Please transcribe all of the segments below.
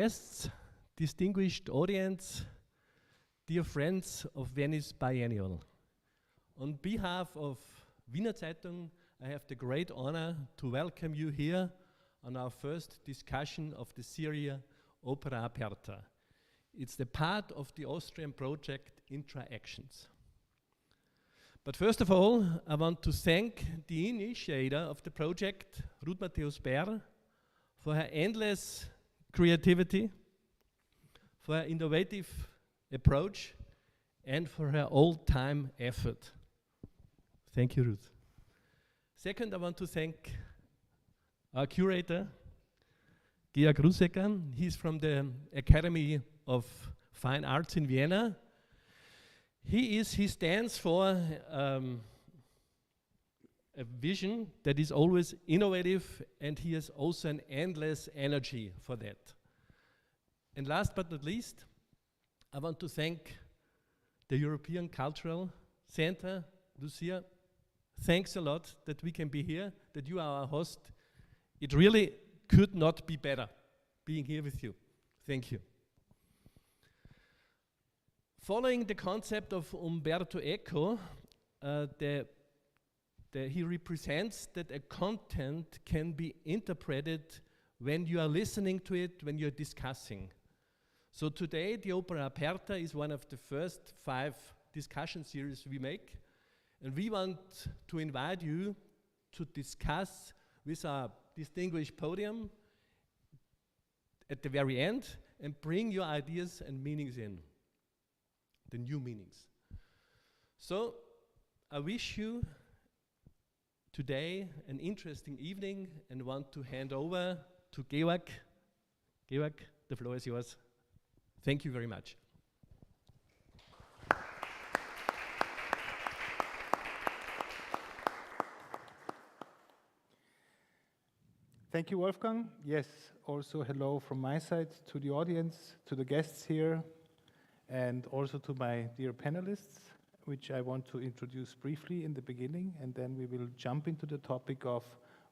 Guests, distinguished audience, dear friends of Venice Biennial. On behalf of Wiener Zeitung, I have the great honor to welcome you here on our first discussion of the series Opera Aperta. It's the part of the Austrian project Intra-Actions. But first of all, I want to thank the initiator of the project, Ruth Matthäus Bär, for her endless creativity, for her innovative approach, and for her all-time effort. Thank you, Ruth. Second, I want to thank our curator, Georg Rusecker. He's from the Academy of Fine Arts in Vienna. He stands for a vision that is always innovative, and he has also an endless energy for that. And last but not least, I want to thank the European Cultural Center, Lucia. Thanks a lot that we can be here, that you are our host. It really could not be better being here with you. Thank you. Following the concept of Umberto Eco, he represents that a content can be interpreted when you are listening to it, when you're discussing. So today, the Opera Aperta is one of the first 5 discussion series we make. And we want to invite you to discuss with our distinguished podium at the very end and bring your ideas and meanings in, the new meanings. So I wish you today an interesting evening and want to hand over to Georg. Georg, the floor is yours. Thank you very much. Thank you, Wolfgang. Yes, also hello from my side to the audience, to the guests here, and also to my dear panelists, which I want to introduce briefly in the beginning, and then we will jump into the topic of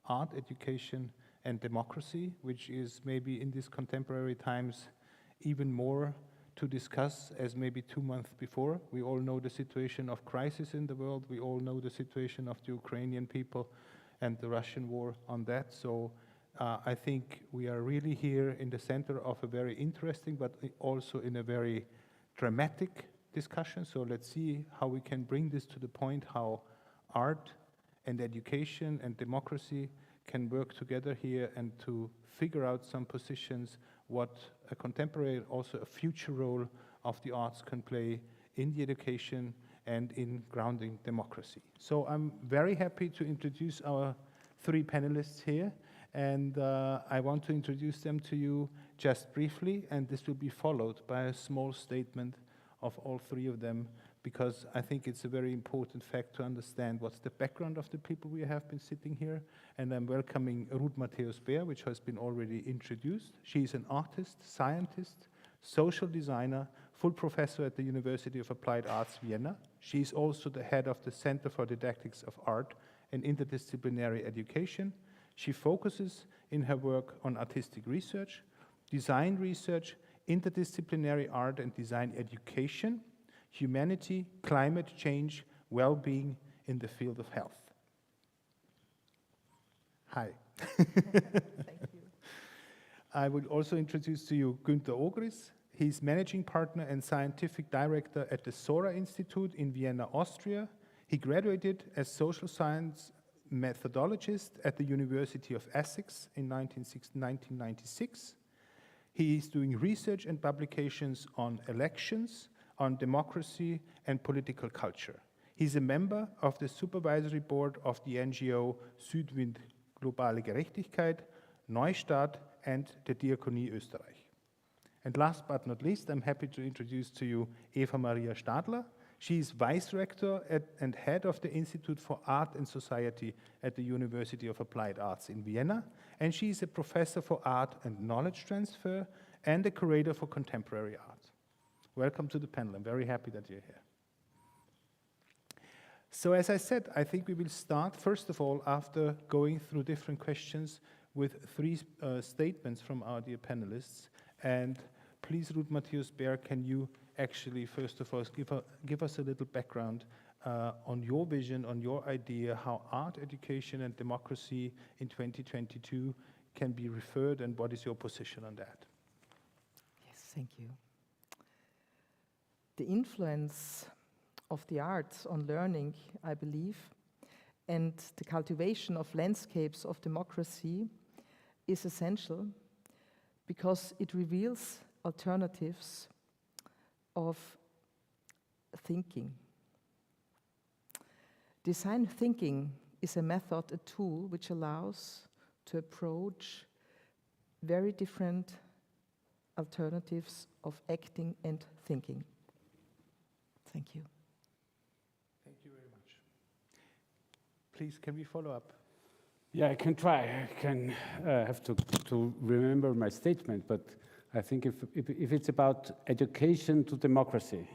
art, education, and democracy, which is maybe in these contemporary times even more to discuss as maybe 2 months before. We all know the situation of crisis in the world. We all know the situation of the Ukrainian people and the Russian war on that. So I think we are really here in the center of a very interesting, but also in a very dramatic discussion. So let's see how we can bring this to the point how art and education and democracy can work together here and to figure out some positions, what a contemporary, also a future role of the arts can play in the education and in grounding democracy. So I'm very happy to introduce our 3 panelists here, and I want to introduce them to you just briefly, and this will be followed by a small statement of all 3 of them, because I think it's a very important fact to understand what's the background of the people we have been sitting here. And I'm welcoming Ruth Matthäus Bär, which has been already introduced. She's an artist, scientist, social designer, full professor at the University of Applied Arts, Vienna. She's also the head of the Center for Didactics of Art and Interdisciplinary Education. She focuses in her work on artistic research, design research, interdisciplinary art and design education, humanity, climate change, well-being in the field of health. Hi. Thank you. I would also introduce to you Günther Ogris. He's managing partner and scientific director at the Sora Institute in Vienna, Austria. He graduated as social science methodologist at the University of Essex in 1996. He is doing research and publications on elections, on democracy and political culture. He's a member of the supervisory board of the NGO Südwind Globale Gerechtigkeit, Neustadt and the Diakonie Österreich. And last but not least, I'm happy to introduce to you Eva Maria Startler. She is vice rector and head of the Institute for Art and Society at the University of Applied Arts in Vienna, and she is a professor for art and knowledge transfer and a curator for contemporary art. Welcome to the panel. I'm very happy that you're here. So as I said, I think we will start, first of all, after going through different questions with 3 statements from our dear panelists, And please, Ruth Matthäus Baer, can you actually, first of all, give us a little background on your vision, on your idea, how art education and democracy in 2022 can be referred, and what is your position on that? Yes, thank you. The influence of the arts on learning, I believe, and the cultivation of landscapes of democracy is essential because it reveals alternatives of thinking. Design thinking is a method, a tool, which allows to approach very different alternatives of acting and thinking. Thank you. Thank you very much. Please, can we follow up? Yeah, I can try. I can have to remember my statement, but I think if it's about education to democracy,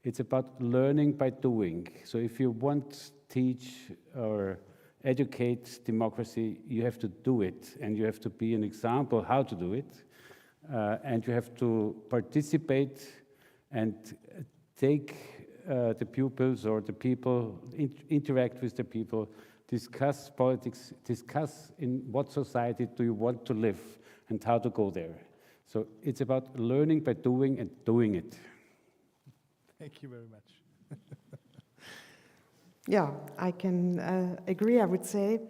it's about learning by doing. So if you want to teach or educate democracy, you have to do it, and you have to be an example how to do it, and you have to participate and take the pupils or the people, interact with the people, discuss politics, discuss in what society do you want to live and how to go there. So it's about learning by doing and doing it. Thank you very much. Yeah, I can agree, I would say.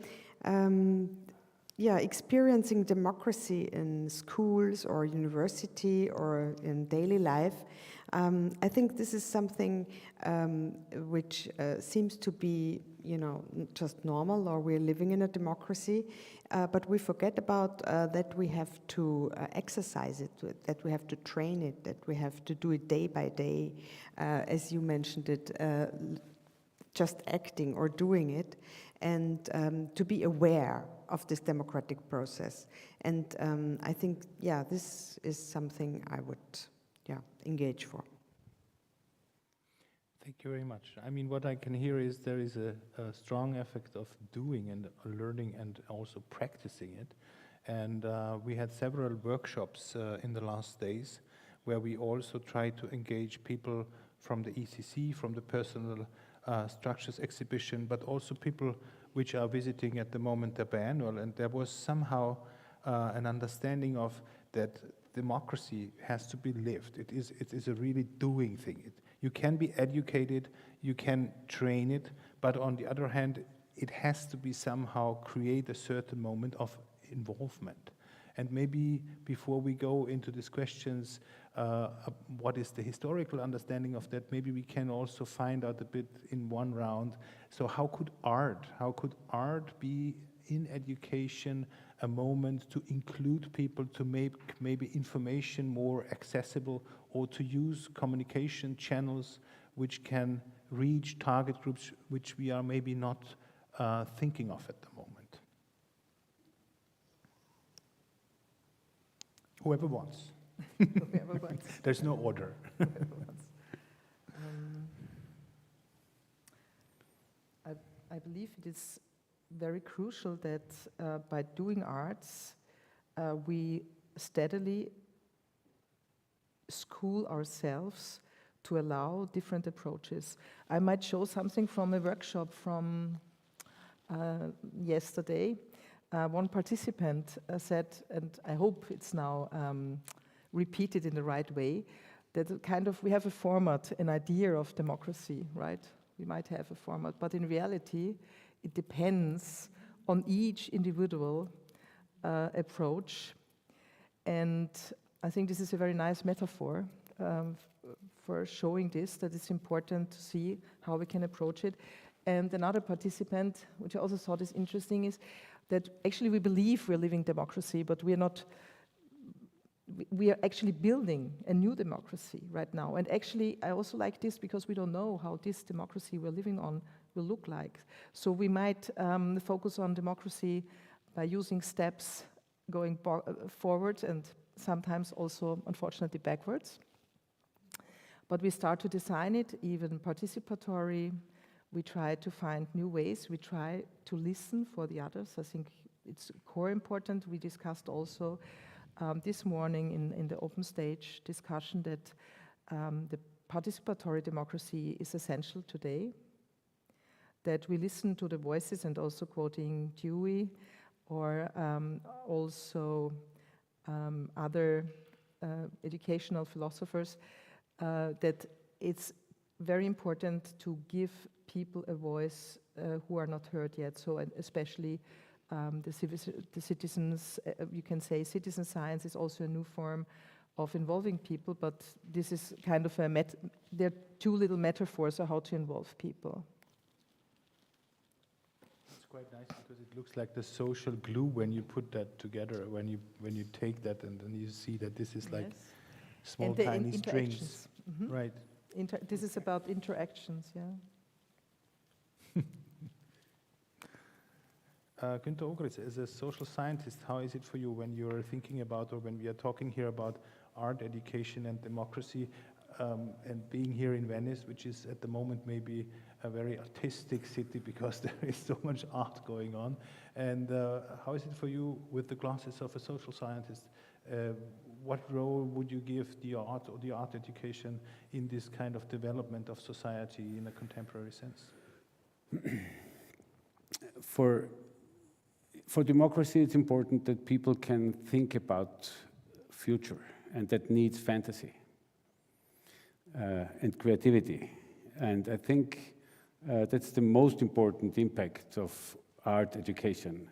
Experiencing democracy in schools or university or in daily life, I think this is something which seems to be, just normal, or we're living in a democracy, but we forget about that we have to exercise it, that we have to train it, that we have to do it day by day, as you mentioned it, just acting or doing it, and to be aware of this democratic process. And I think, this is something I would, engage for. Thank you very much. I mean, what I can hear is there is a strong effect of doing and learning and also practicing it. And we had several workshops in the last days where we also tried to engage people from the ECC, from the Personal Structures exhibition, but also people which are visiting at the moment the biannual. And there was somehow an understanding of that democracy has to be lived. It is a really doing thing. You can be educated, you can train it, but on the other hand, it has to be somehow create a certain moment of involvement. And maybe before we go into these questions, what is the historical understanding of that, maybe we can also find out a bit in one round. So how could art be in education a moment to include people, to make maybe information more accessible, or to use communication channels which can reach target groups which we are maybe not thinking of at the moment? Whoever wants. Whoever wants. There's no order. Whoever wants. I believe it is very crucial that by doing arts, we steadily school ourselves to allow different approaches. I might show something from a workshop from yesterday. One participant said, and I hope it's now repeated in the right way, that we have a format, an idea of democracy, right? We might have a format, but in reality, it depends on each individual approach. And I think this is a very nice metaphor for showing this, that it's important to see how we can approach it. And another participant, which I also thought is interesting, is that actually we believe we're living democracy, but we are actually building a new democracy right now. And actually, I also like this because we don't know how this democracy we're living on will look like. So we might focus on democracy by using steps going forward and sometimes also, unfortunately, backwards. But we start to design it, even participatory. We try to find new ways. We try to listen for the others. I think it's core important. We discussed also this morning in the open stage discussion that the participatory democracy is essential today, that we listen to the voices, and also quoting Dewey or also other educational philosophers, that it's very important to give people a voice who are not heard yet. So especially the citizens, you can say citizen science is also a new form of involving people, but this is kind of there are two little metaphors of how to involve people. It's quite nice because it looks like the social glue when you put that together, when you take that and then you see that this is like small tiny strings. Mm-hmm. Right. This is about interactions, yeah. Günter Ogritz, as a social scientist, how is it for you when you're thinking about, or when we are talking here about art education and democracy, and being here in Venice, which is at the moment maybe a very artistic city because there is so much art going on, and how is it for you with the glasses of a social scientist? What role would you give the art or the art education in this kind of development of society in a contemporary sense? For democracy, it's important that people can think about future, and that needs fantasy and creativity. And I think that's the most important impact of art education,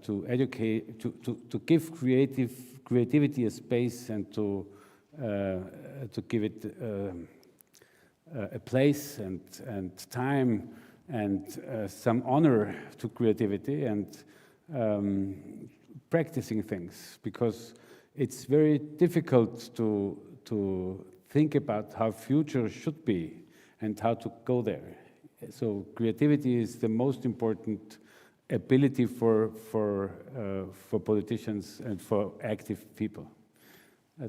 to educate, to give creativity a space, and to give it a place and time and some honor to creativity, and practicing things, because it's very difficult to think about how future should be and how to go there. So creativity is the most important ability for politicians and for active people.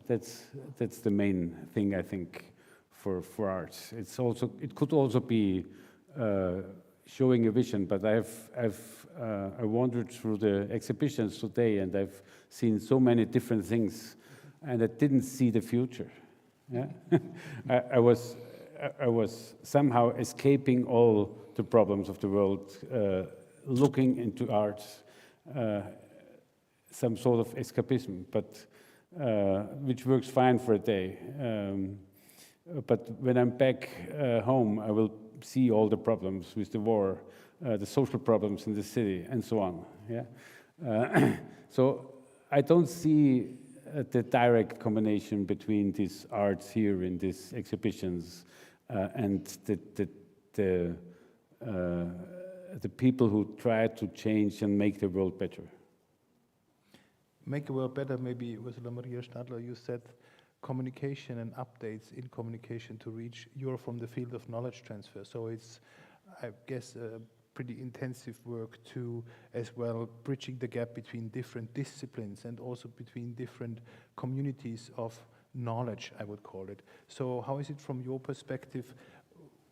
That's the main thing, I think, for arts. It could also be showing a vision, but I wandered through the exhibitions today, and I've seen so many different things, and I didn't see the future. Yeah? I was somehow escaping all the problems of the world, looking into art, some sort of escapism, but which works fine for a day. But when I'm back home, I will see all the problems with the war, the social problems in the city, and so on. Yeah. So I don't see the direct combination between these arts here in these exhibitions and the people who try to change and make the world better. Make the world better, maybe Eva Maria Startler, you said communication and updates in communication to reach. You're from the field of knowledge transfer, so it's, I guess, pretty intensive work to, as well, bridging the gap between different disciplines and also between different communities of knowledge, I would call it. So how is it from your perspective?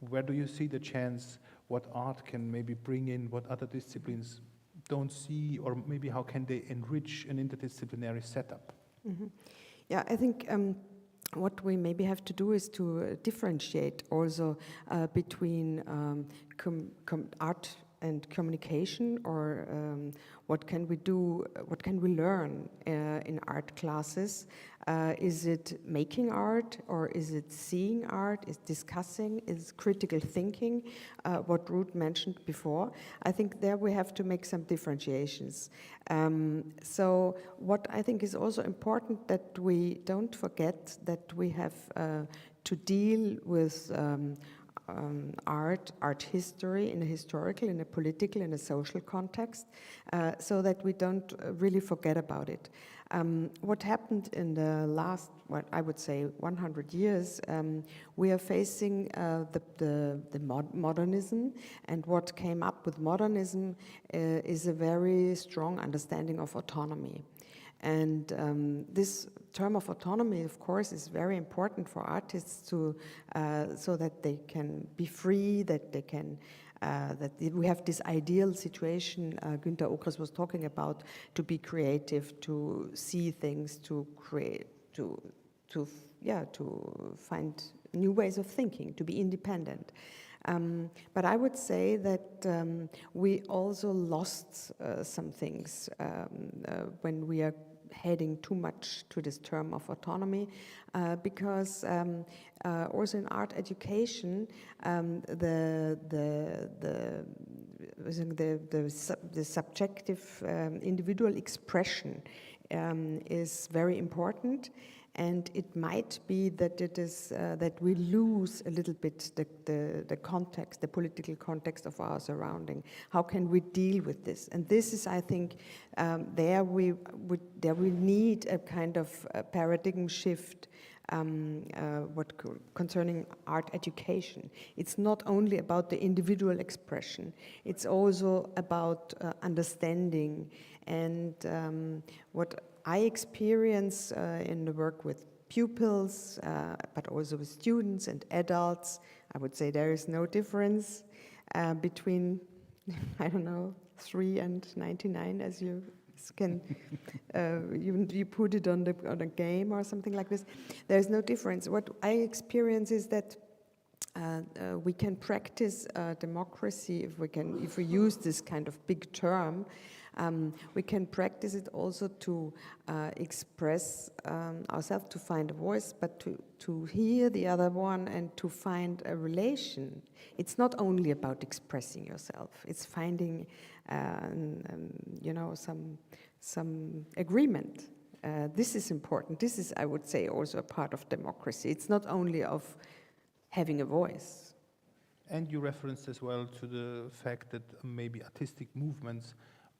Where do you see the chance? What art can maybe bring in, what other disciplines don't see, or maybe how can they enrich an interdisciplinary setup? Mm-hmm. Yeah, I think what we maybe have to do is to differentiate also between art and communication, or what can we do, what can we learn in art classes? Is it making art, or is it seeing art, is discussing, is critical thinking, what Ruth mentioned before? I think there we have to make some differentiations. So what I think is also important, that we don't forget that we have to deal with art history in a historical, in a political, in a social context, so that we don't really forget about it. What happened in the last, what I would say, 100 years, we are facing the modernism, and what came up with modernism is a very strong understanding of autonomy. And this term of autonomy, of course, is very important for artists to, so that they can be free, that they can that we have this ideal situation Günter Okres was talking about, to be creative, to see things, to create, to find new ways of thinking, to be independent. But I would say that we also lost some things when we are heading too much to this term of autonomy, because also in art education, the subjective individual expression is very important. And it might be that it is that we lose a little bit the context, the political context of our surrounding. How can we deal with this? And this is, I think, there we need a kind of paradigm shift concerning art education. It's not only about the individual expression; it's also about understanding and what I experience in the work with pupils, but also with students and adults. I would say there is no difference between, I don't know, 3 and 99, as you can, you put it on a game or something like this. There is no difference. What I experience is that we can practice democracy if we use this kind of big term. We can practice it also to express ourselves, to find a voice, but to hear the other one and to find a relation. It's not only about expressing yourself; it's finding, some agreement. This is important. This is, I would say, also a part of democracy. It's not only of having a voice. And you referenced as well to the fact that maybe artistic movements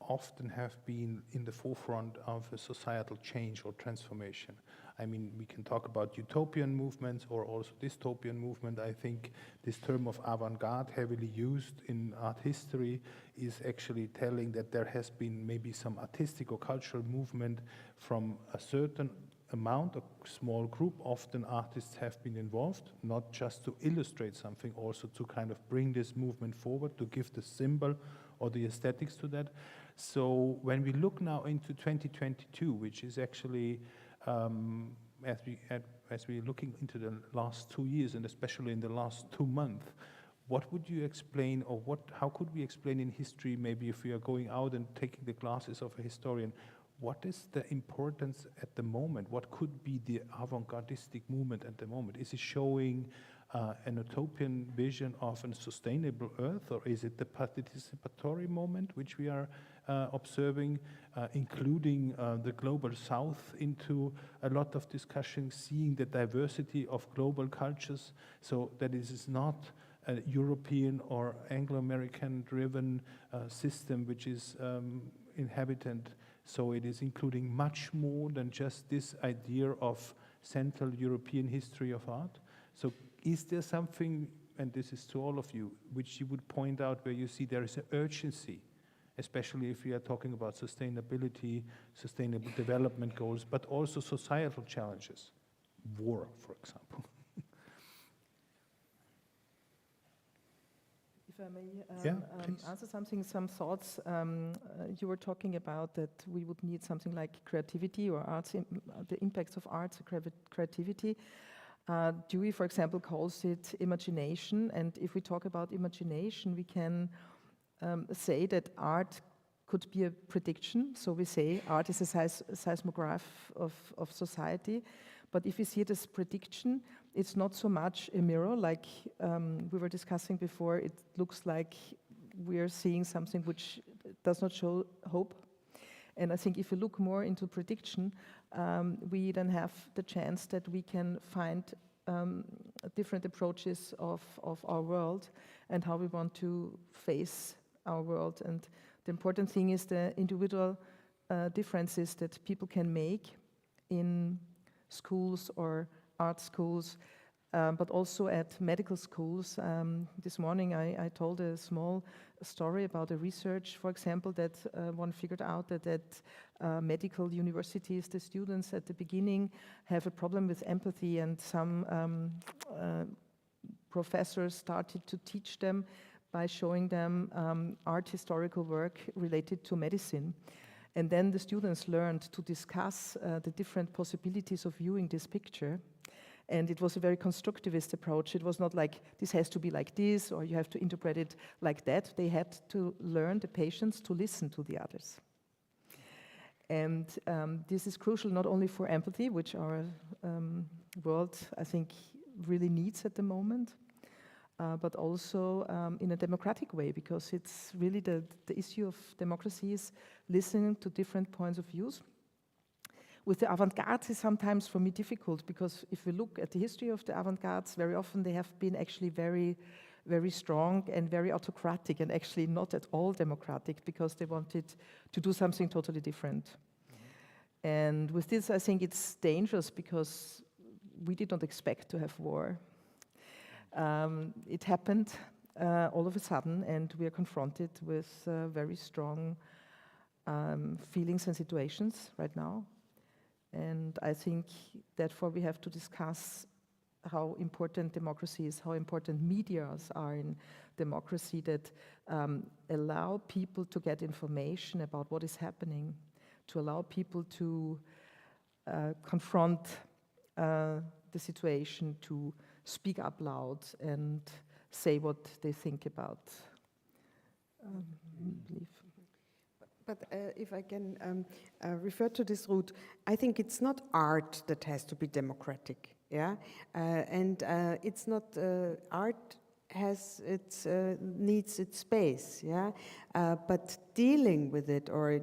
often have been in the forefront of a societal change or transformation. I mean, we can talk about utopian movements or also dystopian movement. I think this term of avant-garde, heavily used in art history, is actually telling that there has been maybe some artistic or cultural movement from a certain amount, a small group. Often artists have been involved, not just to illustrate something, also to kind of bring this movement forward, to give the symbol or the aesthetics to that. So when we look now into 2022, which is actually, as we're looking into the last 2 years, and especially in the last 2 months, what would you explain, or how could we explain in history, maybe if we are going out and taking the classes of a historian, what is the importance at the moment? What could be the avant-gardistic movement at the moment? Is it showing an utopian vision of a sustainable Earth, or is it the participatory moment which we are observing, including the global South into a lot of discussion, seeing the diversity of global cultures, so that it is not a European or Anglo-American driven system which is inhabitant. So it is including much more than just this idea of Central European history of art. So is there something, and this is to all of you, which you would point out where you see there is an urgency, especially if we are talking about sustainability, sustainable development goals, but also societal challenges, war, for example? If I may please. answer something, some thoughts. You were talking about that we would need something like creativity or arts, the impacts of arts, creativity. Dewey, for example, calls it imagination. And if we talk about imagination, we can say that art could be a prediction. So we say art is a seismograph of society. But if we see it as prediction, it's not so much a mirror, like we were discussing before. It looks like we're seeing something which does not show hope. And I think if we look more into prediction, we then have the chance that we can find different approaches of our world and how we want to face our world. And the important thing is the individual differences that people can make in schools or art schools, but also at medical schools. This morning I told a small story about a research, for example, that one figured out that at medical universities, the students at the beginning have a problem with empathy, and some professors started to teach them by showing them art historical work related to medicine. And then the students learned to discuss the different possibilities of viewing this picture. And it was a very constructivist approach. It was not like, this has to be like this, or you have to interpret it like that. They had to learn, the patients, to listen to the others. And this is crucial not only for empathy, which our world, I think, really needs at the moment, but also in a democratic way, because it's really the issue of democracy is listening to different points of views. With the avant-garde is sometimes for me difficult, because if we look at the history of the avant-gardes, very often they have been actually very, very strong and very autocratic, and actually not at all democratic, because they wanted to do something totally different. And with this, I think it's dangerous, because we did not expect to have war. It happened all of a sudden, and we are confronted with very strong feelings and situations right now. And I think, therefore, we have to discuss how important democracy is, how important medias are in democracy, that allow people to get information about what is happening, to allow people to confront the situation, to speak up loud and say what they think about belief. But if I can refer to this route, I think it's not art that has to be democratic, yeah? And it's not, art has its, needs its space, yeah? But dealing with it, or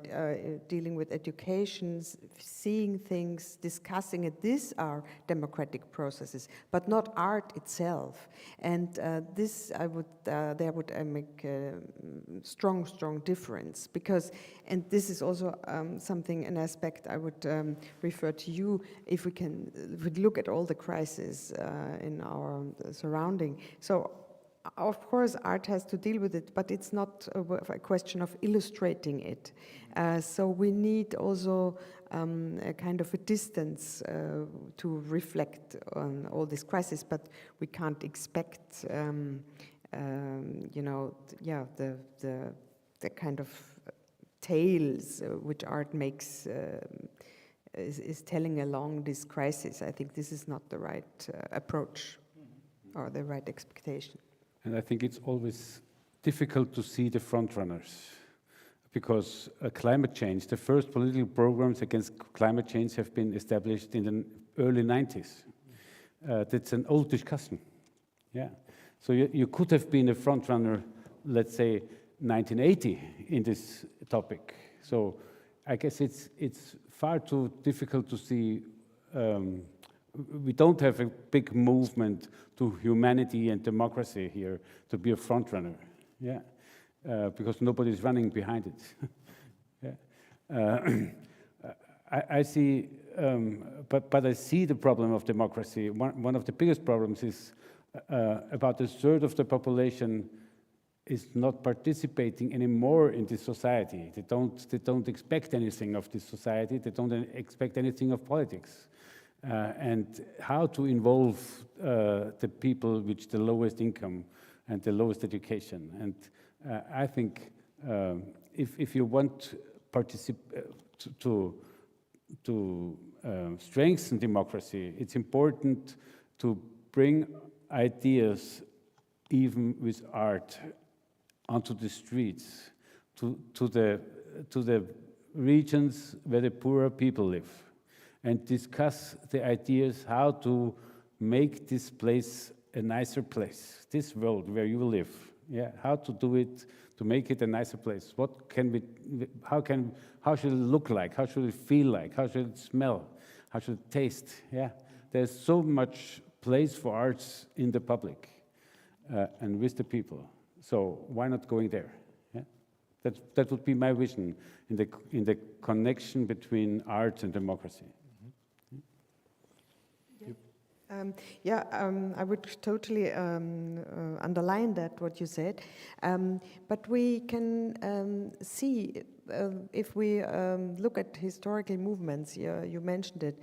dealing with education, seeing things, discussing it, these are democratic processes, but not art itself. And this, I would, there would make a strong difference, because, and this is also something, an aspect I would refer to you, if we can look at all the crises in our surrounding. So, of course, art has to deal with it, but it's not a question of illustrating it. So we need also a kind of a distance to reflect on all this crisis, but we can't expect, you know, yeah, the kind of tales which art makes is telling along this crisis. I think this is not the right approach or the right expectation. And I think it's always difficult to see the front runners, because climate change, the first political programs against climate change have been established in the early 90s. That's an old discussion, yeah. So you could have been a front runner, let's say 1980, in this topic. So I guess it's far too difficult to see. We don't have a big movement to humanity and democracy here to be a front runner, yeah, because nobody's running behind it. Yeah. I see, but I see the problem of democracy. One of the biggest problems is about a third of the population is not participating anymore in this society. They don't expect anything of this society. They don't expect anything of politics. And how to involve the people with the lowest income and the lowest education. And I think if you want to strengthen democracy, it's important to bring ideas, even with art, onto the streets, to the regions where the poorer people live, and discuss the ideas how to make this place a nicer place, this world where you live. Yeah, how to do it to make it a nicer place. What can we? How should it look like? How should it feel like? How should it smell? How should it taste? Yeah, there's so much place for arts in the public and with the people. So why not going there? Yeah, that would be my vision in the connection between art and democracy. I would totally underline that, what you said. But we can see, if we look at historical movements, you mentioned it,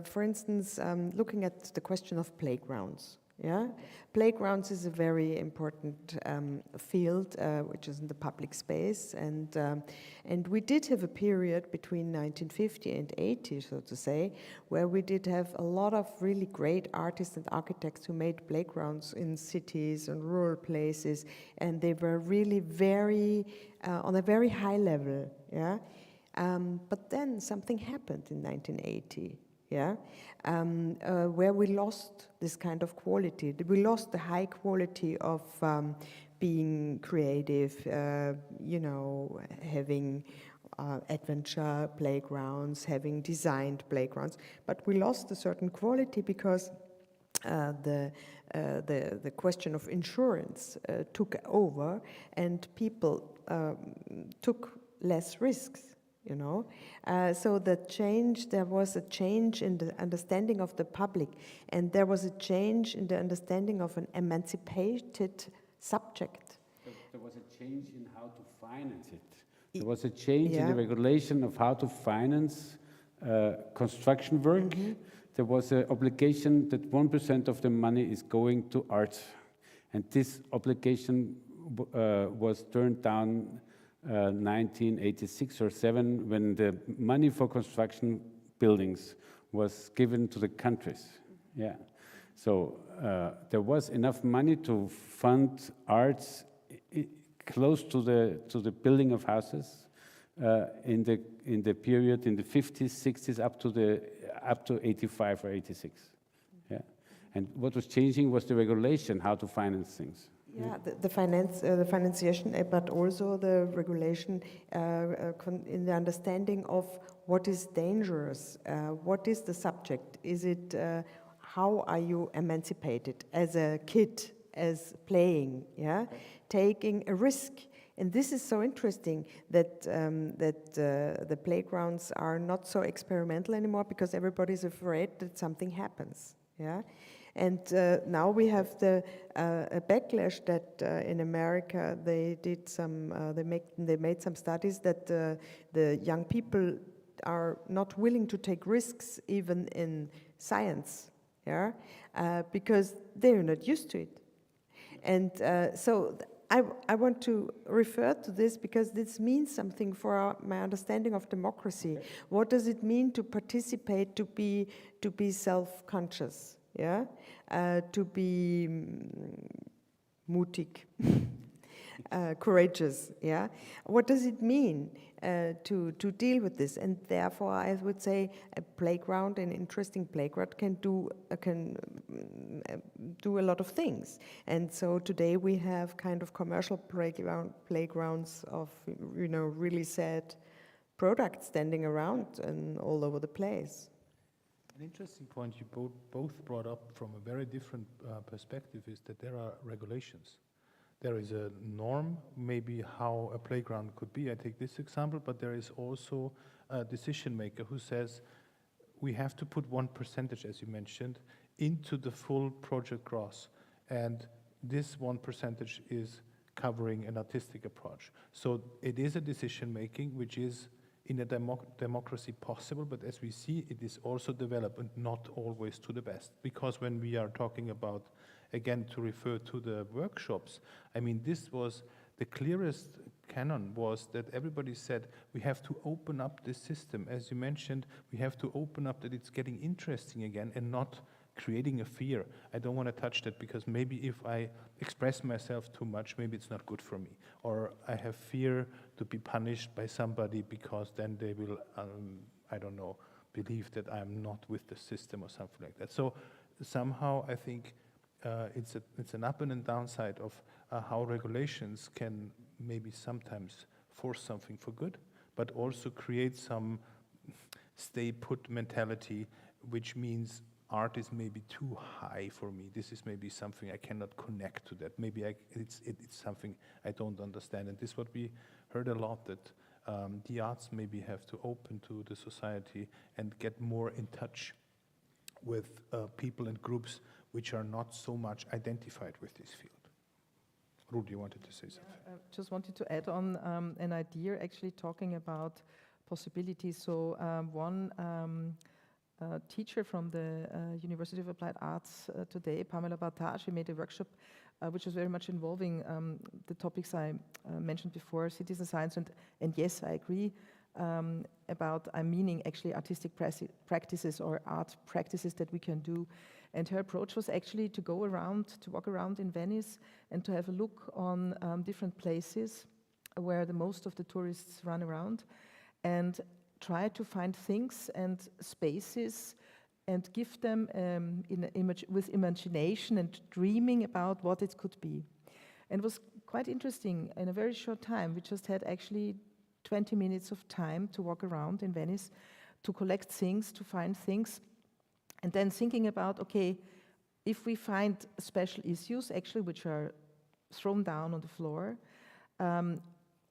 for instance, looking at the question of playgrounds. Yeah, playgrounds is a very important field, which is in the public space, and we did have a period between 1950 and 80, so to say, where we did have a lot of really great artists and architects who made playgrounds in cities and rural places, and they were really very on a very high level. Yeah, but then something happened in 1980. Yeah, where we lost this kind of quality. We lost the high quality of being creative, you know, having adventure playgrounds, having designed playgrounds. But we lost a certain quality because the question of insurance took over, and people took less risks. You know, so there was a change in the understanding of the public, and there was a change in the understanding of an emancipated subject. There was a change in how to finance it. There was a change in the regulation of how to finance construction work. There was an obligation that 1% of the money is going to art, and this obligation was turned down 1986 or 7, when the money for construction buildings was given to the countries. Yeah, so there was enough money to fund arts close to the building of houses in the period in the 50s, 60s up to 85 or 86. Yeah, and what was changing was the regulation, how to finance things. Yeah, the financiation, but also the regulation in the understanding of what is dangerous, what is the subject, is it, how are you emancipated as a kid, as playing, yeah, taking a risk. And this is so interesting that the playgrounds are not so experimental anymore because everybody's afraid that something happens, yeah. And now we have a backlash that in America they did they made some studies that the young people are not willing to take risks even in science, yeah, because they're not used to it. And so I want to refer to this because this means something for my understanding of democracy. Okay. What does it mean to participate, to be self-conscious? Yeah, to be mutig, courageous. Yeah, what does it mean to deal with this? And therefore, I would say a playground, an interesting playground, can do a lot of things. And so today we have kind of commercial playgrounds of really sad products standing around and all over the place. An interesting point you both brought up from a very different perspective is that there are regulations. There is a norm, maybe how a playground could be. I take this example, but there is also a decision maker who says we have to put 1%, as you mentioned, into the full project gross. And this 1% is covering an artistic approach. So it is a decision making which is in a democracy possible, but as we see, it is also developed and not always to the best. Because when we are talking about, again, to refer to the workshops, I mean, this was the clearest canon was that everybody said, we have to open up this system. As you mentioned, we have to open up that it's getting interesting again and not creating a fear. I don't want to touch that because maybe if I express myself too much, maybe it's not good for me. Or I have fear to be punished by somebody because then they will, I don't know, believe that I'm not with the system or something like that. So somehow I think it's an up and a downside of how regulations can maybe sometimes force something for good, but also create some stay put mentality, which means art is maybe too high for me. This is maybe something I cannot connect to that. Maybe it's something I don't understand. And this is what we heard a lot, that the arts maybe have to open to the society and get more in touch with people and groups which are not so much identified with this field. Ruud, you wanted to say something? I just wanted to add on an idea, actually talking about possibilities. So one teacher from the University of Applied Arts today, Pamela Barta. She made a workshop which was very much involving the topics I mentioned before, citizen science, and yes, I agree about, I'm meaning actually artistic practices or art practices that we can do. And her approach was actually to go around, to walk around in Venice and to have a look on different places where the most of the tourists run around and try to find things and spaces and give them with imagination and dreaming about what it could be. And it was quite interesting. In a very short time, we just had actually 20 minutes of time to walk around in Venice, to collect things, to find things, and then thinking about, okay, if we find special issues, actually, which are thrown down on the floor,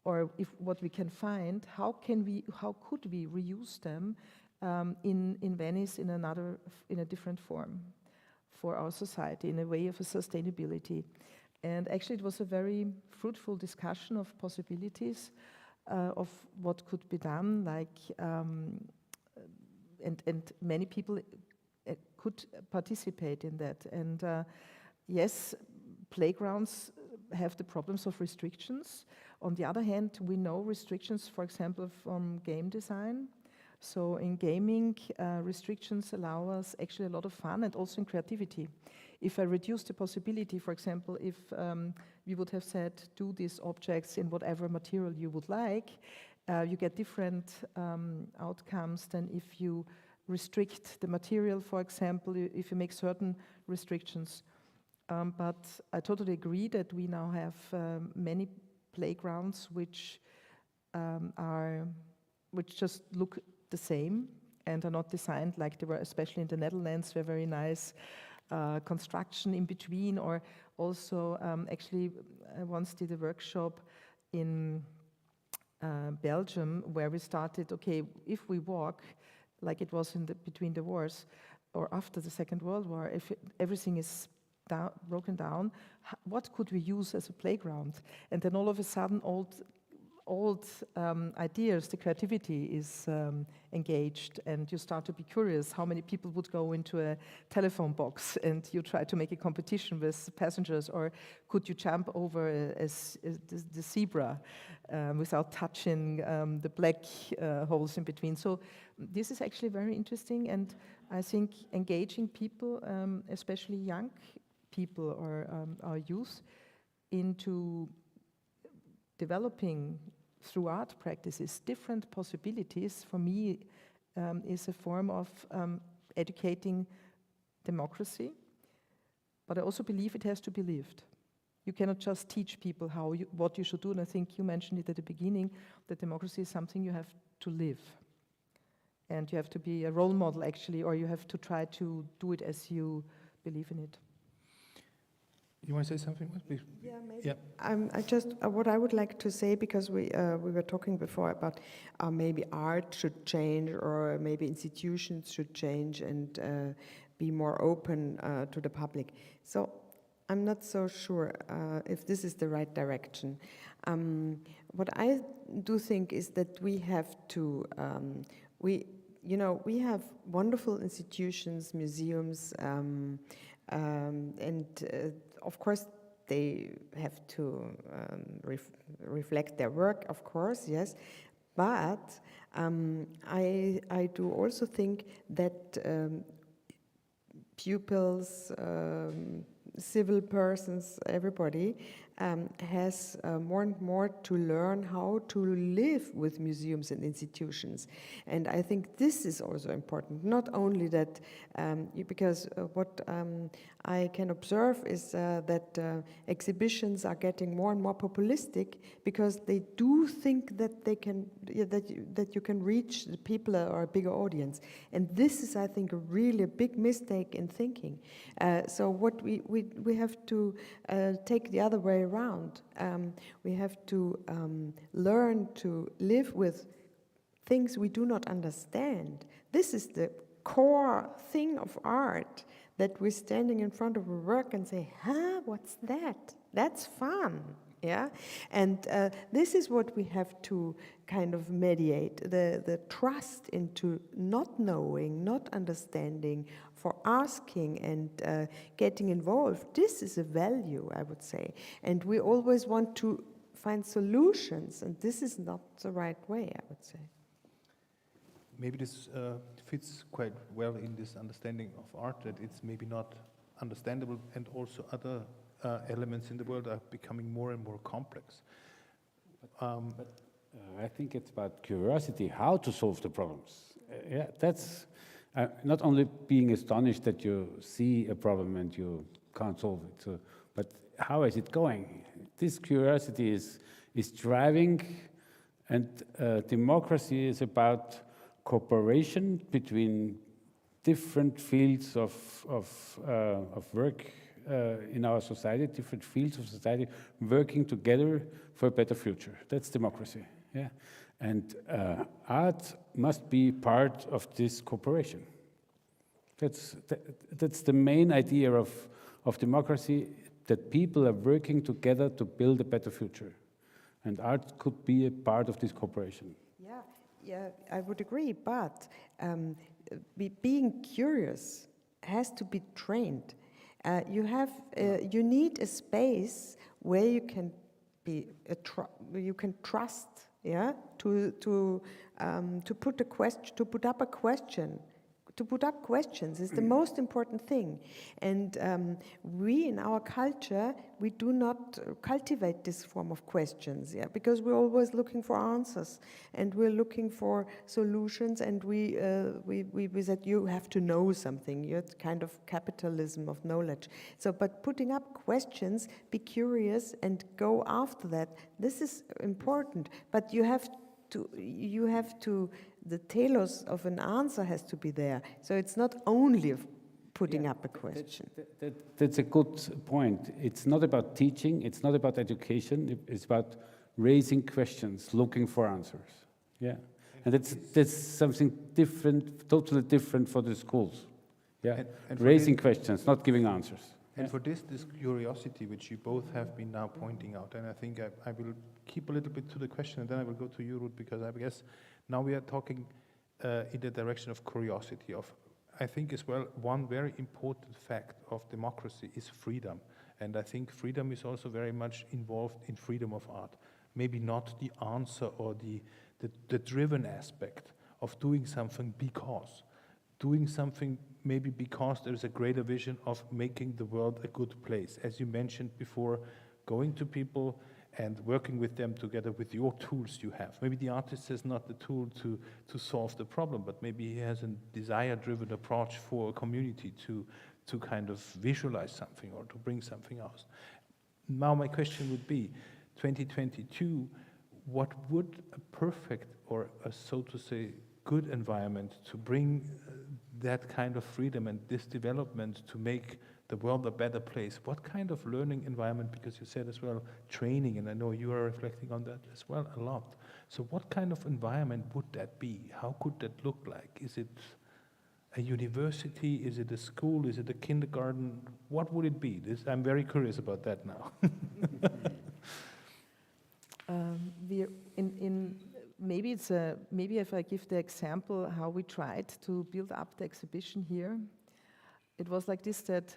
or if what we can find, how could we reuse them in Venice in a different form for our society, in a way of a sustainability. And actually, it was a very fruitful discussion of possibilities of what could be done, like, and many people could participate in that. And yes, playgrounds have the problems of restrictions. On the other hand, we know restrictions, for example, from game design. So in gaming, restrictions allow us actually a lot of fun and also in creativity. If I reduce the possibility, for example, if we would have said, do these objects in whatever material you would like, you get different outcomes than if you restrict the material, for example, if you make certain restrictions. But I totally agree that we now have many playgrounds which just look the same and are not designed like they were, especially in the Netherlands, were very nice construction in between, or also actually I once did a workshop in Belgium where we started, okay, if we walk like it was between the wars or after the Second World War, if everything is broken down, what could we use as a playground? And then all of a sudden old ideas, the creativity is engaged, and you start to be curious how many people would go into a telephone box and you try to make a competition with passengers, or could you jump over the zebra without touching the black holes in between. So this is actually very interesting, and I think engaging people, especially young people or our youth, into developing through art practices different possibilities, for me, is a form of educating democracy. But I also believe it has to be lived. You cannot just teach people what you should do, and I think you mentioned it at the beginning, that democracy is something you have to live. And you have to be a role model, actually, or you have to try to do it as you believe in it. You want to say something? Yeah, maybe. Yeah. What I would like to say, because we were talking before about maybe art should change, or maybe institutions should change and be more open to the public. So I'm not so sure if this is the right direction. What I do think is that we have to, we have wonderful institutions, museums, and of course they have to reflect their work, of course, yes. But I do also think that pupils, civil persons, everybody has more and more to learn how to live with museums and institutions. And I think this is also important, not only that, because what I can observe is that exhibitions are getting more and more populistic, because they do think that they can, that you can reach the people or a bigger audience. And this is, I think, really a big mistake in thinking. So what we have to take the other way around. We have to learn to live with things we do not understand. This is the core thing of art, that we're standing in front of a work and say, what's that? That's fun. Yeah, and this is what we have to kind of mediate, the trust into not knowing, not understanding, for asking and getting involved. This is a value, I would say, and we always want to find solutions, and this is not the right way, I would say. Maybe this fits quite well in this understanding of art, that it's maybe not understandable, and also other elements in the world are becoming more and more complex. I think it's about curiosity, how to solve the problems. Yeah, that's not only being astonished that you see a problem and you can't solve it, but how is it going? This curiosity is driving, and democracy is about cooperation between different fields of work in our society, different fields of society, working together for a better future. That's democracy. Yeah, and art must be part of this cooperation. That's the main idea of democracy, that people are working together to build a better future, and art could be a part of this cooperation. Yeah, I would agree, but being curious has to be trained. You need a space where you can you can trust, yeah, to put a question, to put up a question. To put up questions is the most important thing. And we, in our culture, we do not cultivate this form of questions, yeah, because we're always looking for answers, and we're looking for solutions, and we said, you have to know something. It's kind of capitalism of knowledge. So, but putting up questions, be curious, and go after that, this is important. But you have to, the telos of an answer has to be there. So it's not only putting up a question. That's a good point. It's not about teaching, it's not about education, it's about raising questions, looking for answers. Yeah, and that's something different, totally different for the schools. Yeah, and raising questions, not giving answers. And for this curiosity, which you both have been now pointing out, and I think I will keep a little bit to the question, and then I will go to you, Ruth, because I guess now we are talking in the direction of curiosity. I think as well, one very important fact of democracy is freedom. And I think freedom is also very much involved in freedom of art. Maybe not the answer or the driven aspect of doing something because. Doing something maybe because there is a greater vision of making the world a good place. As you mentioned before, going to people and working with them together with your tools you have. Maybe the artist has not the tool to solve the problem, but maybe he has a desire-driven approach for a community to kind of visualize something or to bring something else. Now my question would be, 2022, what would a perfect or a, so to say, good environment to bring that kind of freedom and this development to make the world a better place? What kind of learning environment, because you said as well, training, and I know you are reflecting on that as well a lot. So what kind of environment would that be? How could that look like? Is it a university? Is it a school? Is it a kindergarten? What would it be? I'm very curious about that now. Maybe if I give the example how we tried to build up the exhibition here, it was like this, that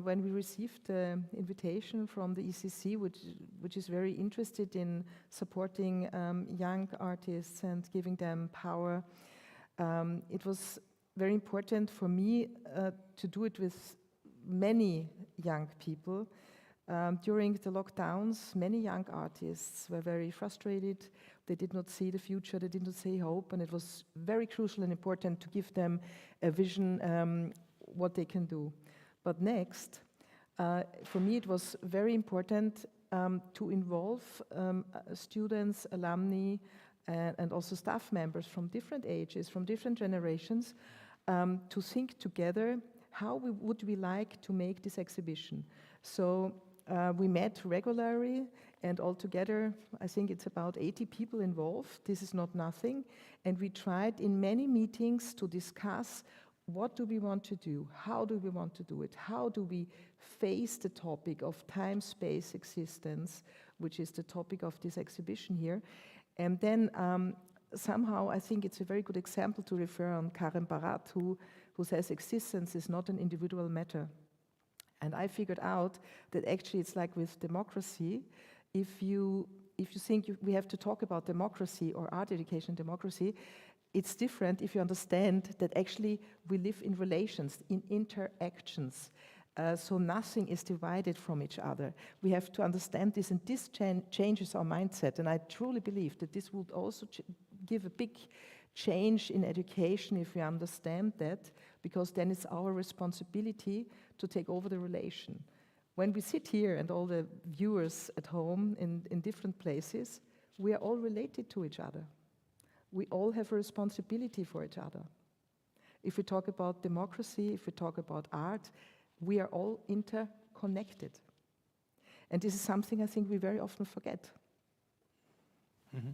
when we received the invitation from the ECC, which is very interested in supporting young artists and giving them power, it was very important for me to do it with many young people. During the lockdowns, many young artists were very frustrated. They did not see the future, they did not see hope, and it was very crucial and important to give them a vision what they can do. But next, for me it was very important to involve students, alumni, and also staff members from different ages, from different generations, to think together how would we like to make this exhibition. So we met regularly, and altogether I think it's about 80 people involved. This is not nothing, and we tried in many meetings to discuss what do we want to do, how do we want to do it, how do we face the topic of time-space existence which is the topic of this exhibition here. And then somehow I think it's a very good example to refer on Karen Barat, who says existence is not an individual matter. And I figured out that actually it's like with democracy, if you think we have to talk about democracy or art education democracy, it's different if you understand that actually we live in relations, in interactions. So nothing is divided from each other. We have to understand this, and this changes our mindset. And I truly believe that this would also give a big change in education if we understand that, because then it's our responsibility to take over the relation. When we sit here and all the viewers at home in different places, we are all related to each other. We all have a responsibility for each other. If we talk about democracy, if we talk about art, we are all interconnected. And this is something I think we very often forget. Mm-hmm.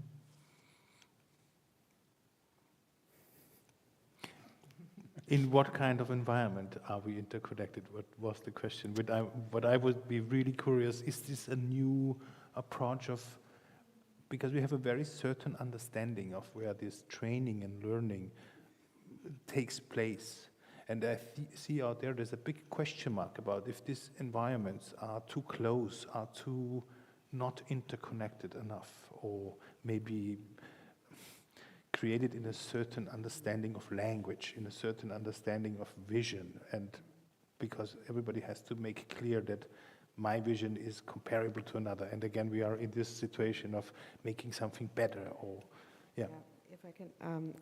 In what kind of environment are we interconnected? What was the question? What I would be really curious, is this a new approach of, because we have a very certain understanding of where this training and learning takes place. And I see out there's a big question mark about if these environments are too close, are too not interconnected enough, or maybe created in a certain understanding of language, in a certain understanding of vision, and because everybody has to make clear that my vision is comparable to another. And again, we are in this situation of making something better, or, yeah. If I can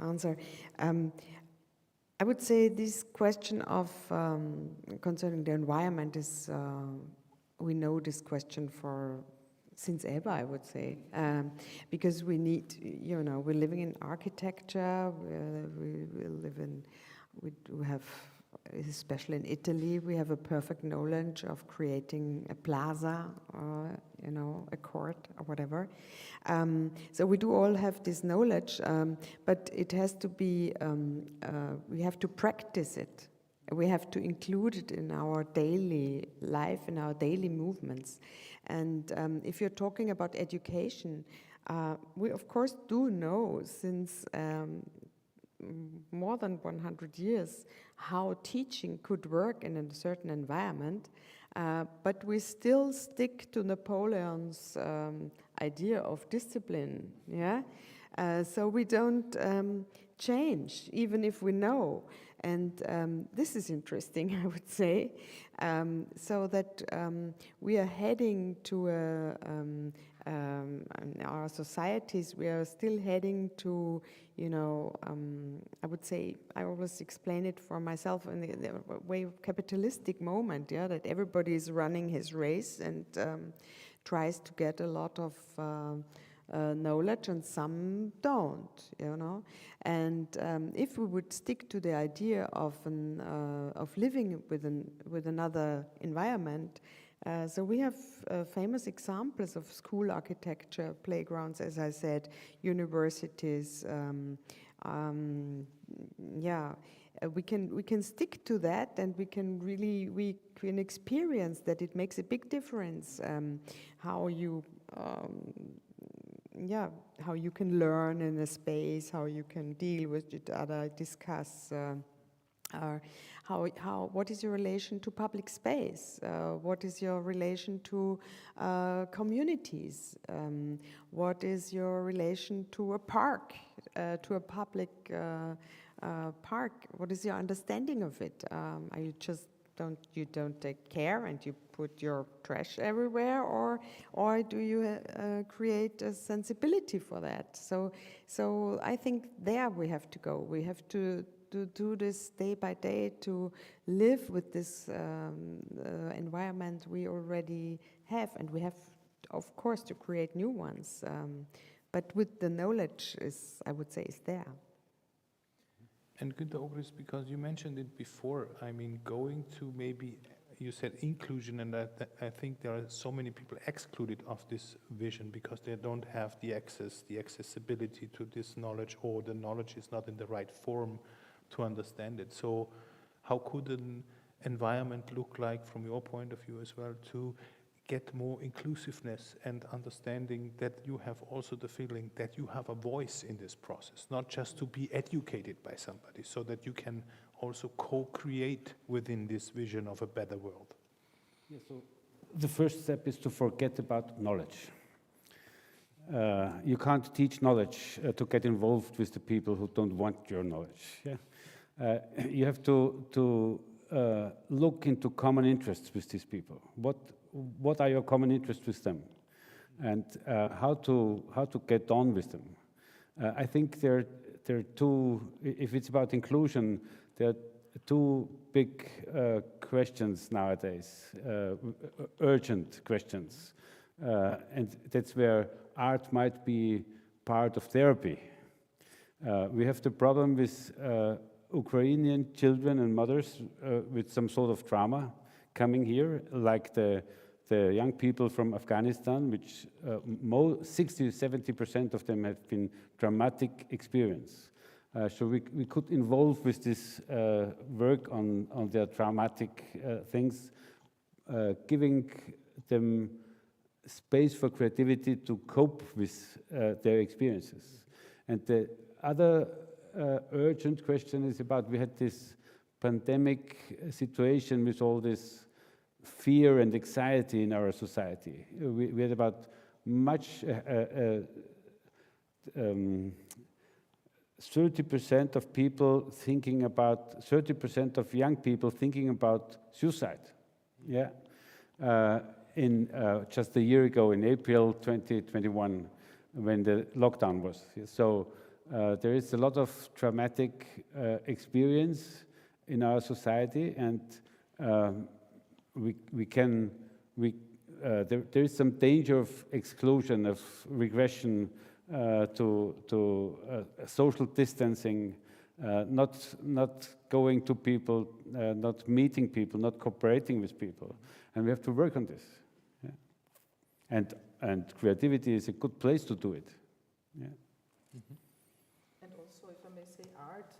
answer. I would say this question of concerning the environment is, we know this question since ever, I would say, because we need, we're living in architecture, we have, especially in Italy, we have a perfect knowledge of creating a plaza or, a court or whatever. So we do all have this knowledge, but it has to be, we have to practice it. We have to include it in our daily life, in our daily movements. And if you're talking about education, we of course do know since more than 100 years how teaching could work in a certain environment, but we still stick to Napoleon's idea of discipline, yeah? So we don't change, even if we know. And this is interesting, I would say, so that we are heading to in our societies, we are still heading to, I would say, I always explain it for myself in the way of capitalistic moment, yeah, that everybody is running his race and tries to get a lot of knowledge, and some don't, And if we would stick to the idea of living with another environment, so we have famous examples of school architecture, playgrounds, as I said, universities. We can stick to that, and we can experience that it makes a big difference how you can learn in a space, how you can deal with each other, discuss. What is your relation to public space? What is your relation to communities? What is your relation to a park, to a public park? What is your understanding of it? Are you just you don't take care and you put your trash everywhere, or do you create a sensibility for that? So I think there we have to go. We have to do this day by day, to live with this environment we already have, and we have, of course, to create new ones. But with the knowledge, I would say, is there. And Günther Obrist, because you mentioned it before, I mean, going to maybe, you said inclusion, and I think there are so many people excluded of this vision because they don't have the accessibility to this knowledge, or the knowledge is not in the right form to understand it. So how could an environment look like, from your point of view as well, to get more inclusiveness and understanding that you have also the feeling that you have a voice in this process, not just to be educated by somebody, so that you can also co-create within this vision of a better world? Yeah, so the first step is to forget about knowledge. You can't teach knowledge to get involved with the people who don't want your knowledge. Yeah? You have to look into common interests with these people. What are your common interests with them, and how to get on with them? I think there are two. If it's about inclusion, there are two big questions nowadays, urgent questions, and that's where art might be part of therapy. We have the problem with Ukrainian children and mothers with some sort of trauma coming here, like the young people from Afghanistan, which 60–70% of them have been traumatic experience. So we could involve with this work on their traumatic things, giving them space for creativity to cope with their experiences. And the other urgent question is about, we had this pandemic situation with all this fear and anxiety in our society. We had about 30% of people thinking about, 30% of young people thinking about suicide. Yeah, in just a year ago, in April 2021, when the lockdown was. So there is a lot of traumatic experience in our society, and there is some danger of exclusion, of regression to social distancing, not going to people, not meeting people, not cooperating with people, and we have to work on this. Yeah. And creativity is a good place to do it. Yeah. Mm-hmm. And also, if I may say, art.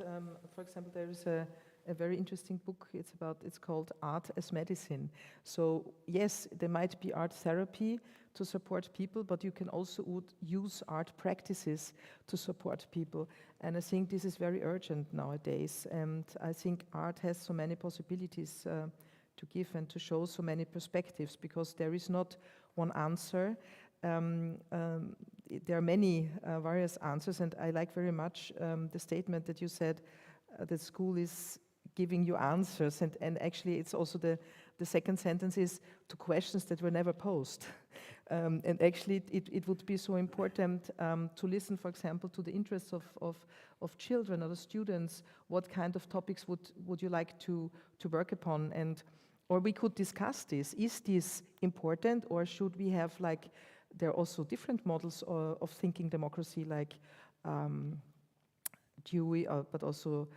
For example, there is a very interesting book. It's called Art as Medicine. So yes, there might be art therapy to support people, but you can also use art practices to support people. And I think this is very urgent nowadays. And I think art has so many possibilities to give and to show so many perspectives, because there is not one answer. There are many various answers, and I like very much the statement that you said that school is giving you answers, and actually it's also the second sentence is to questions that were never posed. And actually it would be so important to listen, for example, to the interests of children or the students. What kind of topics would you like to work upon? Or we could discuss this. Is this important, or should we have, like, there are also different models of thinking democracy, like Dewey, but also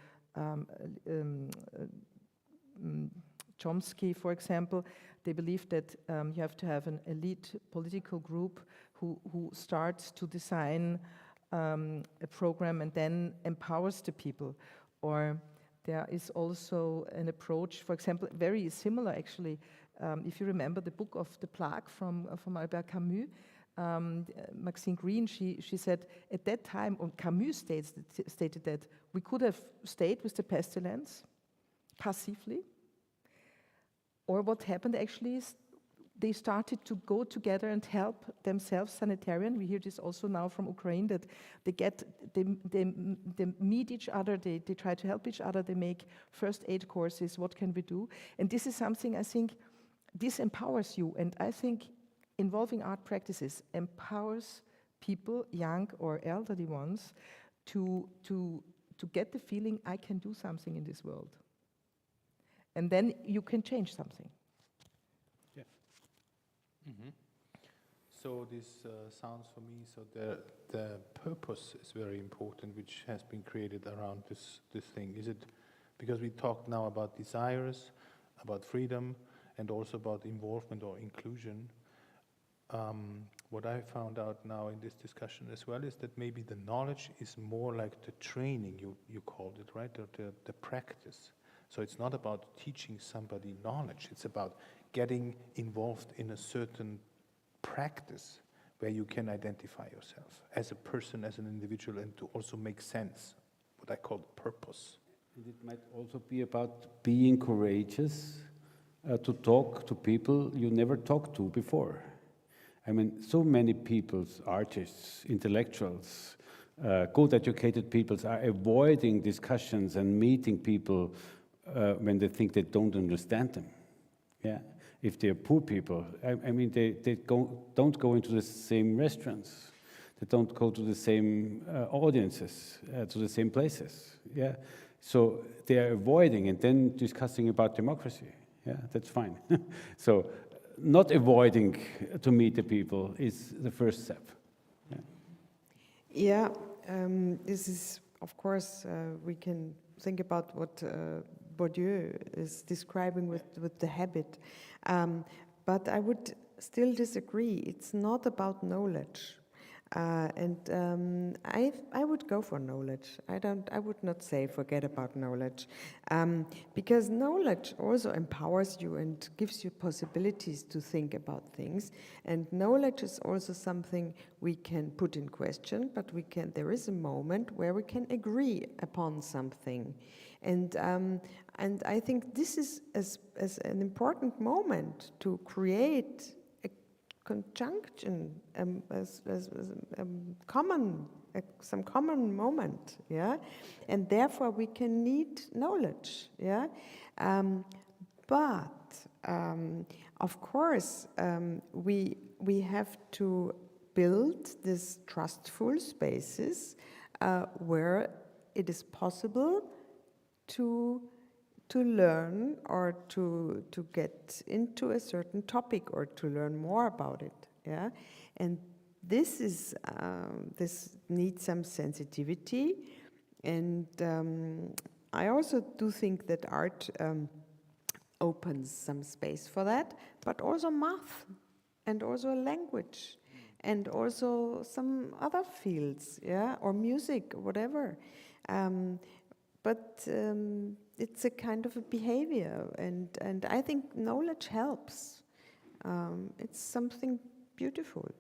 Chomsky, for example. They believe that you have to have an elite political group who starts to design a program and then empowers the people. Or there is also an approach, for example, very similar actually, if you remember the book of The Plague from Albert Camus, Maxine Green, she said at that time, or Camus stated that we could have stayed with the pestilence passively, or what happened actually is they started to go together and help themselves sanitarian. We hear this also now from Ukraine, that they meet each other, they try to help each other, they make first aid courses, what can we do? And this is something, I think, this empowers you, and I think involving art practices empowers people, young or elderly ones, to get the feeling, I can do something in this world. And then you can change something. Yeah. Mm-hmm. So this sounds for me, so the purpose is very important, which has been created around this thing. Is it because we talked now about desires, about freedom, and also about involvement or inclusion? What I found out now in this discussion as well is that maybe the knowledge is more like the training, you called it, right? Or the practice. So it's not about teaching somebody knowledge, it's about getting involved in a certain practice where you can identify yourself as a person, as an individual, and to also make sense, what I call purpose. And it might also be about being courageous to talk to people you never talked to before. I mean, so many people, artists, intellectuals, good educated people are avoiding discussions and meeting people when they think they don't understand them. Yeah, if they're poor people, I mean, they don't go into the same restaurants, they don't go to the same audiences, to the same places. Yeah, so they are avoiding and then discussing about democracy. Yeah, that's fine. So not avoiding to meet the people is the first step. Yeah, this is, of course, we can think about what Bourdieu is describing with the habit. But I would still disagree. It's not about knowledge. I would go for knowledge. I would not say forget about knowledge, because knowledge also empowers you and gives you possibilities to think about things. And knowledge is also something we can put in question, but there is a moment where we can agree upon something. And I think this is as an important moment to create conjunction, some common moment, yeah, and therefore we can need knowledge, yeah, but of course we have to build these trustful spaces where it is possible to learn or to get into a certain topic or to learn more about it, yeah, and this needs some sensitivity, and I also do think that art opens some space for that, but also math and also language and also some other fields, yeah, or music, whatever. But it's a kind of a behavior, and I think knowledge helps. It's something beautiful.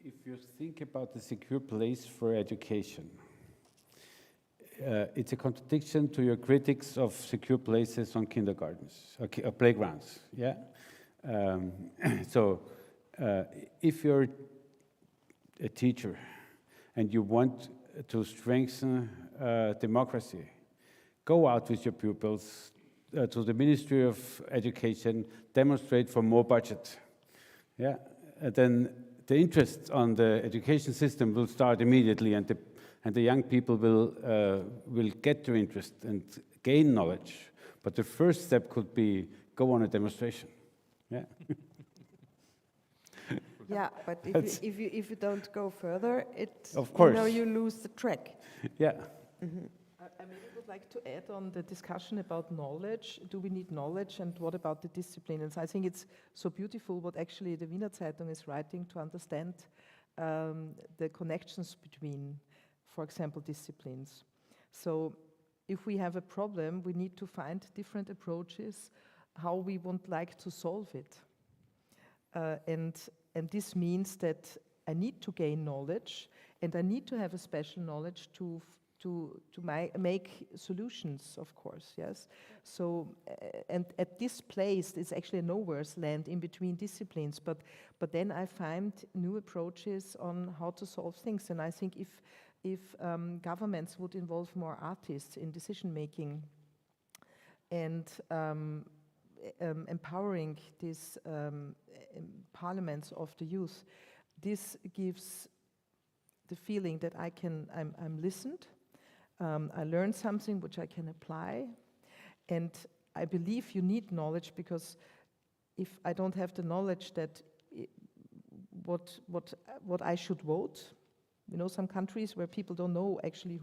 If you think about the secure place for education, it's a contradiction to your critics of secure places on kindergartens, or playgrounds, yeah? So if you're a teacher and you want to strengthen democracy, go out with your pupils to the Ministry of Education, demonstrate for more budget. Yeah, and then the interest on the education system will start immediately, and the young people will get their interest and gain knowledge. But the first step could be go on a demonstration. Yeah. Yeah, but if you don't go further, of course, you lose the track. Yeah. Mm-hmm. I maybe would like to add on the discussion about knowledge. Do we need knowledge, and what about the discipline? And so I think it's so beautiful what actually the Wiener Zeitung is writing to understand the connections between, for example, disciplines. So if we have a problem, we need to find different approaches how we would like to solve it. And this means that I need to gain knowledge, and I need to have a special knowledge to make solutions, of course, yes. So, and at this place, it's actually a nowhere's land in between disciplines, but then I find new approaches on how to solve things. And I think if governments would involve more artists in decision making and empowering these parliaments of the youth, this gives the feeling that I'm listened. I learned something which I can apply, and I believe you need knowledge, because if I don't have the knowledge that what I should vote, you know, some countries where people don't know actually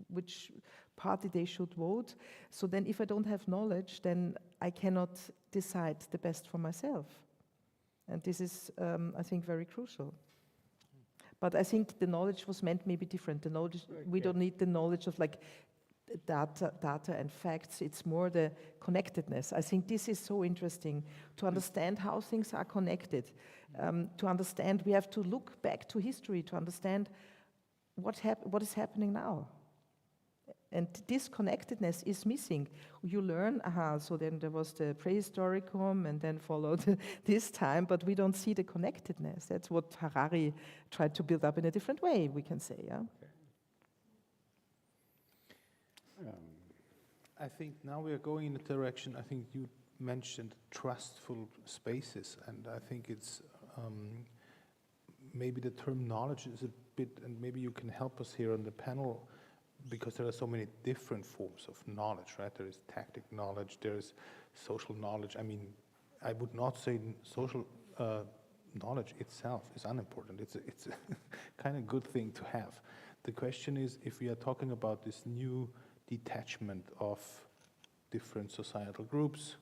which party they should vote. So then, if I don't have knowledge, then I cannot decide the best for myself, and this is, I think, very crucial. But I think the knowledge was meant maybe different. The knowledge, we don't need the knowledge of like data and facts. It's more the connectedness. I think this is so interesting to understand how things are connected. To understand, we have to look back to history to understand what is happening now. And this connectedness is missing. You learn, so then there was the prehistoricum and then followed this time, but we don't see the connectedness. That's what Harari tried to build up in a different way, we can say, yeah? I think now we are going in a direction, I think you mentioned trustful spaces, and I think it's maybe the term knowledge is a bit, and maybe you can help us here on the panel, because there are so many different forms of knowledge, right? There is tactic knowledge, there is social knowledge. I mean, I would not say social knowledge itself is unimportant. It's a kind of good thing to have. The question is, if we are talking about this new detachment of different societal groups,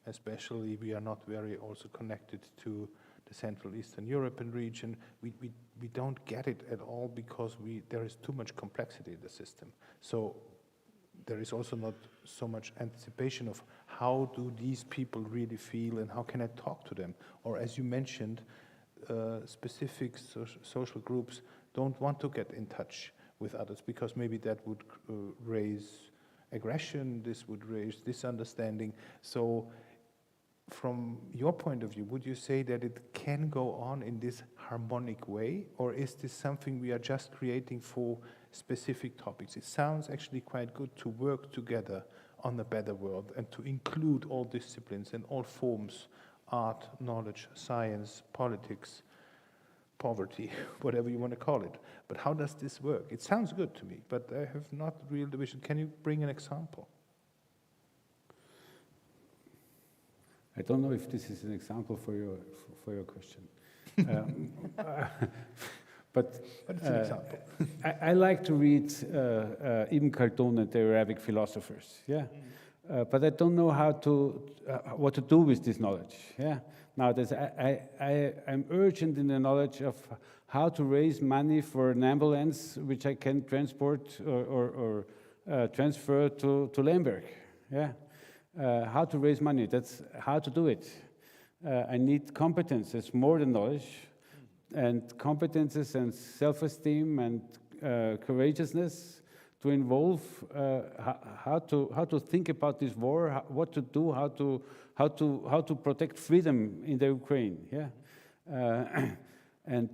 especially we are not very also connected to the Central Eastern European region, we don't get it at all because there is too much complexity in the system. So there is also not so much anticipation of how do these people really feel and how can I talk to them? Or as you mentioned, specific social groups don't want to get in touch with others because maybe that would raise aggression, this would raise misunderstanding. So from your point of view, would you say that it can go on in this harmonic way, or is this something we are just creating for specific topics? It sounds actually quite good to work together on a better world and to include all disciplines and all forms, art, knowledge, science, politics, poverty, whatever you want to call it. But how does this work? It sounds good to me, but I have not real vision. Can you bring an example? I don't know if this is an example for your question, but it's an example. I like to read Ibn Khaldun and the Arabic philosophers. Yeah, but I don't know what to do with this knowledge. Yeah, now I'm urgent in the knowledge of how to raise money for an ambulance which I can transport or transfer to Lemberg. Yeah. How to raise money, that's how to do it. I need competences more than knowledge, and competences and self-esteem and courageousness to involve how to think about this war, what to do, how to protect freedom in the Ukraine. Yeah, and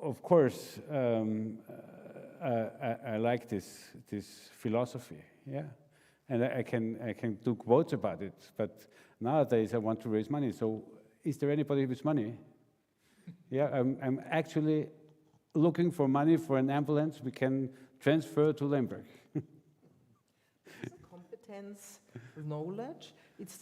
of course I like this philosophy. Yeah. And I can do quotes about it, but nowadays I want to raise money. So, is there anybody with money? Yeah, I'm actually looking for money for an ambulance we can transfer to Lemberg. Competence, knowledge.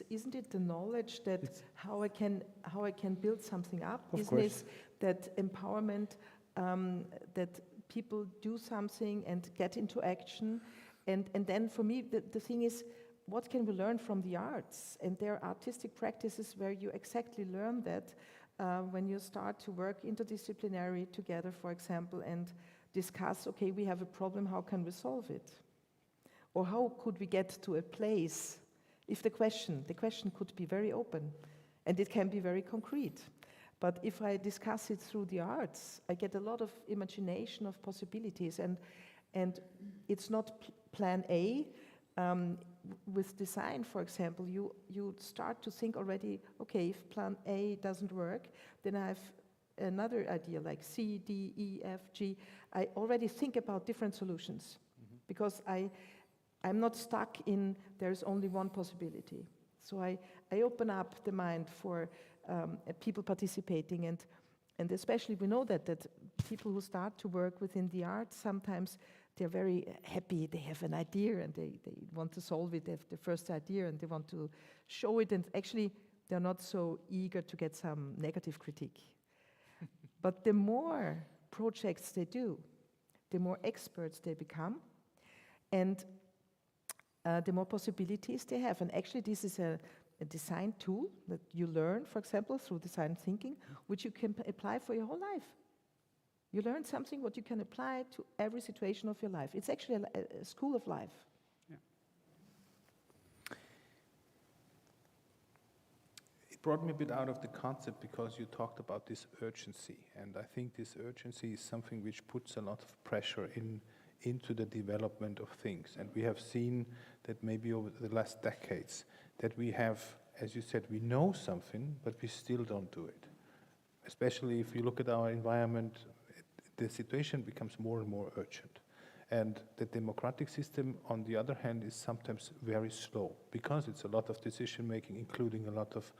Isn't it the knowledge that how I can build something up? Of Isn't course. it that empowerment, that people do something and get into action? And then for me, the thing is, what can we learn from the arts? And there are artistic practices where you exactly learn that when you start to work interdisciplinary together, for example, and discuss, okay, we have a problem, how can we solve it? Or how could we get to a place? If the question could be very open, and it can be very concrete. But if I discuss it through the arts, I get a lot of imagination of possibilities, and it's not plan A. With design, for example, you start to think already, okay, if plan A doesn't work, then I have another idea like C, D, E, F, G. I already think about different solutions because I'm not stuck in there's only one possibility. So I open up the mind for people participating, and especially we know that people who start to work within the arts, sometimes they're very happy, they have an idea and they want to solve it, they have the first idea and they want to show it, and actually they're not so eager to get some negative critique. But the more projects they do, the more experts they become, and the more possibilities they have. And actually this is a design tool that you learn, for example, through design thinking, which you can apply for your whole life. You learn something what you can apply to every situation of your life. It's actually a school of life. brought me a bit out of the concept because you talked about this urgency, and I think this urgency is something which puts a lot of pressure into the development of things. And we have seen that maybe over the last decades that we have, as you said, we know something, but we still don't do it. Especially if you look at our environment, the situation becomes more and more urgent. And the democratic system, on the other hand, is sometimes very slow because it's a lot of decision making, including a lot of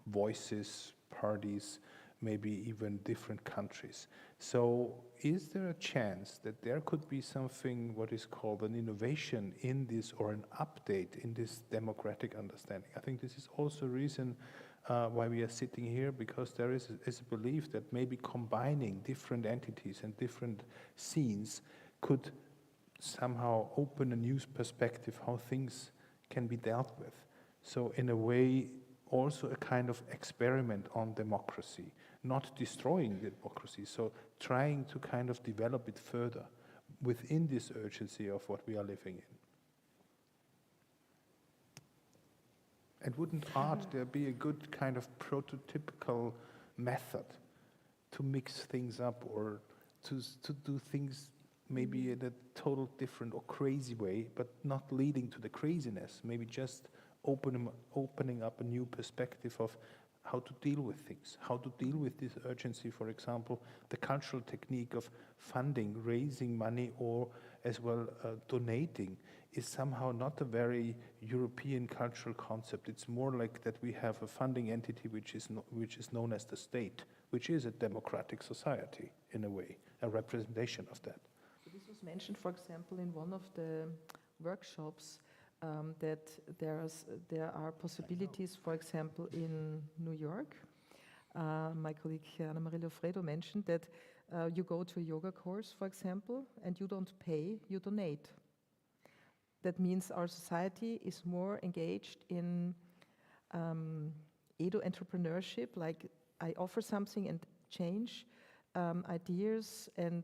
voices, parties, maybe even different countries. So is there a chance that there could be something, what is called an innovation in this, or an update in this democratic understanding? I think this is also a reason why we are sitting here, because there is a belief that maybe combining different entities and different scenes could somehow open a new perspective how things can be dealt with. So in a way, also a kind of experiment on democracy, not destroying democracy, so trying to kind of develop it further within this urgency of what we are living in. And wouldn't art there be a good kind of prototypical method to mix things up, or to do things maybe in a total different or crazy way, but not leading to the craziness, maybe just opening up a new perspective of how to deal with things, how to deal with this urgency. For example, the cultural technique of funding, raising money, or as well donating, is somehow not a very European cultural concept. It's more like that we have a funding entity which is known as the state, which is a democratic society in a way, a representation of that. This was mentioned, for example, in one of the workshops, that there are possibilities, for example, in New York. My colleague Anna Maria Lofredo mentioned that you go to a yoga course, for example, and you don't pay, you donate. That means our society is more engaged in edo-entrepreneurship, like I offer something and change ideas and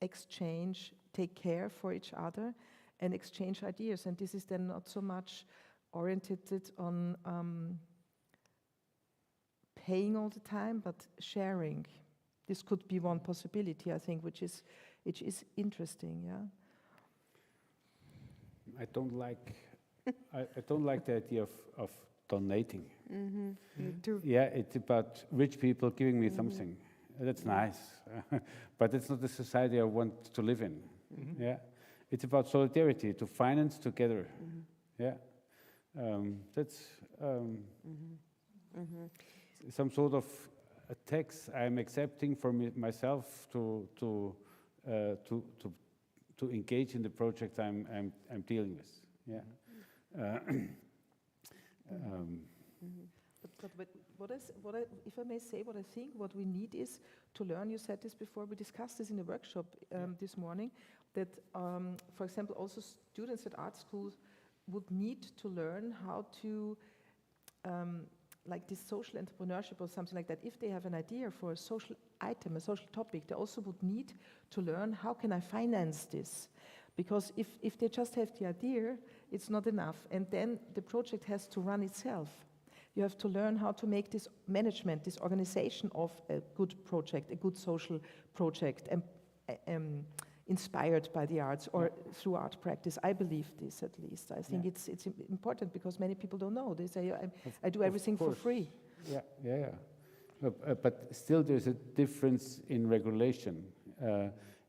exchange, take care for each other and exchange ideas. And this is then not so much oriented on paying all the time, but sharing. This could be one possibility, I think, which is interesting, yeah. I don't like the idea of donating. Mm-hmm. Me too. Yeah, it's about rich people giving me something. That's nice, but it's not the society I want to live in. Yeah, it's about solidarity, to finance together. Yeah, that's some sort of a tax I'm accepting for myself to engage in the project I'm dealing with. Yeah. But if I may say, what I think what we need is to learn. You said this before. We discussed this in the workshop this morning. That, for example, also students at art schools would need to learn how to, like this social entrepreneurship or something like that. If they have an idea for a social item, a social topic, they also would need to learn how can I finance this. Because if they just have the idea, it's not enough. And then the project has to run itself. You have to learn how to make this management, this organization of a good project, a good social project, inspired by the arts or through art practice. I believe this, at least. I think it's important because many people don't know. They say, I do everything for free. Yeah. But still there's a difference in regulation.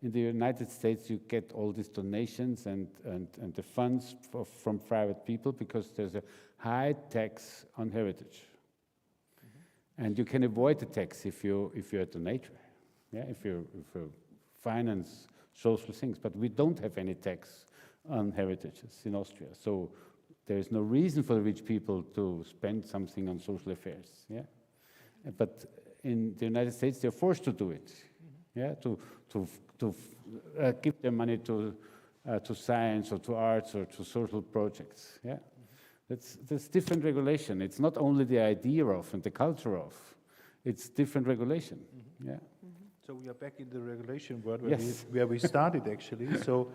In the United States, you get all these donations and the funds from private people because there's a high tax on heritage. And you can avoid the tax if you're a donator, if you finance social things. But we don't have any tax on heritages in Austria. So there is no reason for the rich people to spend something on social affairs. But in the United States, they're forced to do it. To give their money to science or to arts or to social projects. That's different regulation. It's not only the idea of and the culture of, it's different regulation. So we are back in the regulation world Yes. where we started actually. So,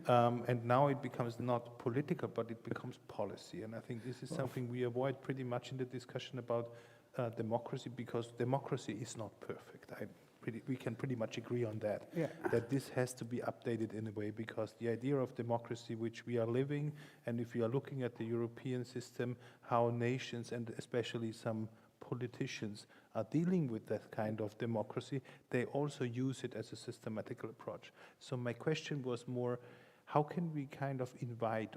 and now it becomes not political, but it becomes policy. And I think this is something we avoid pretty much in the discussion about democracy, because democracy is not perfect. We can pretty much agree on that. Yeah. That this has to be updated in a way, because the idea of democracy which we are living, and if you are looking at the European system, how nations and especially some politicians are dealing with that kind of democracy, they also use it as a systematical approach. So my question was more, how can we kind of invite,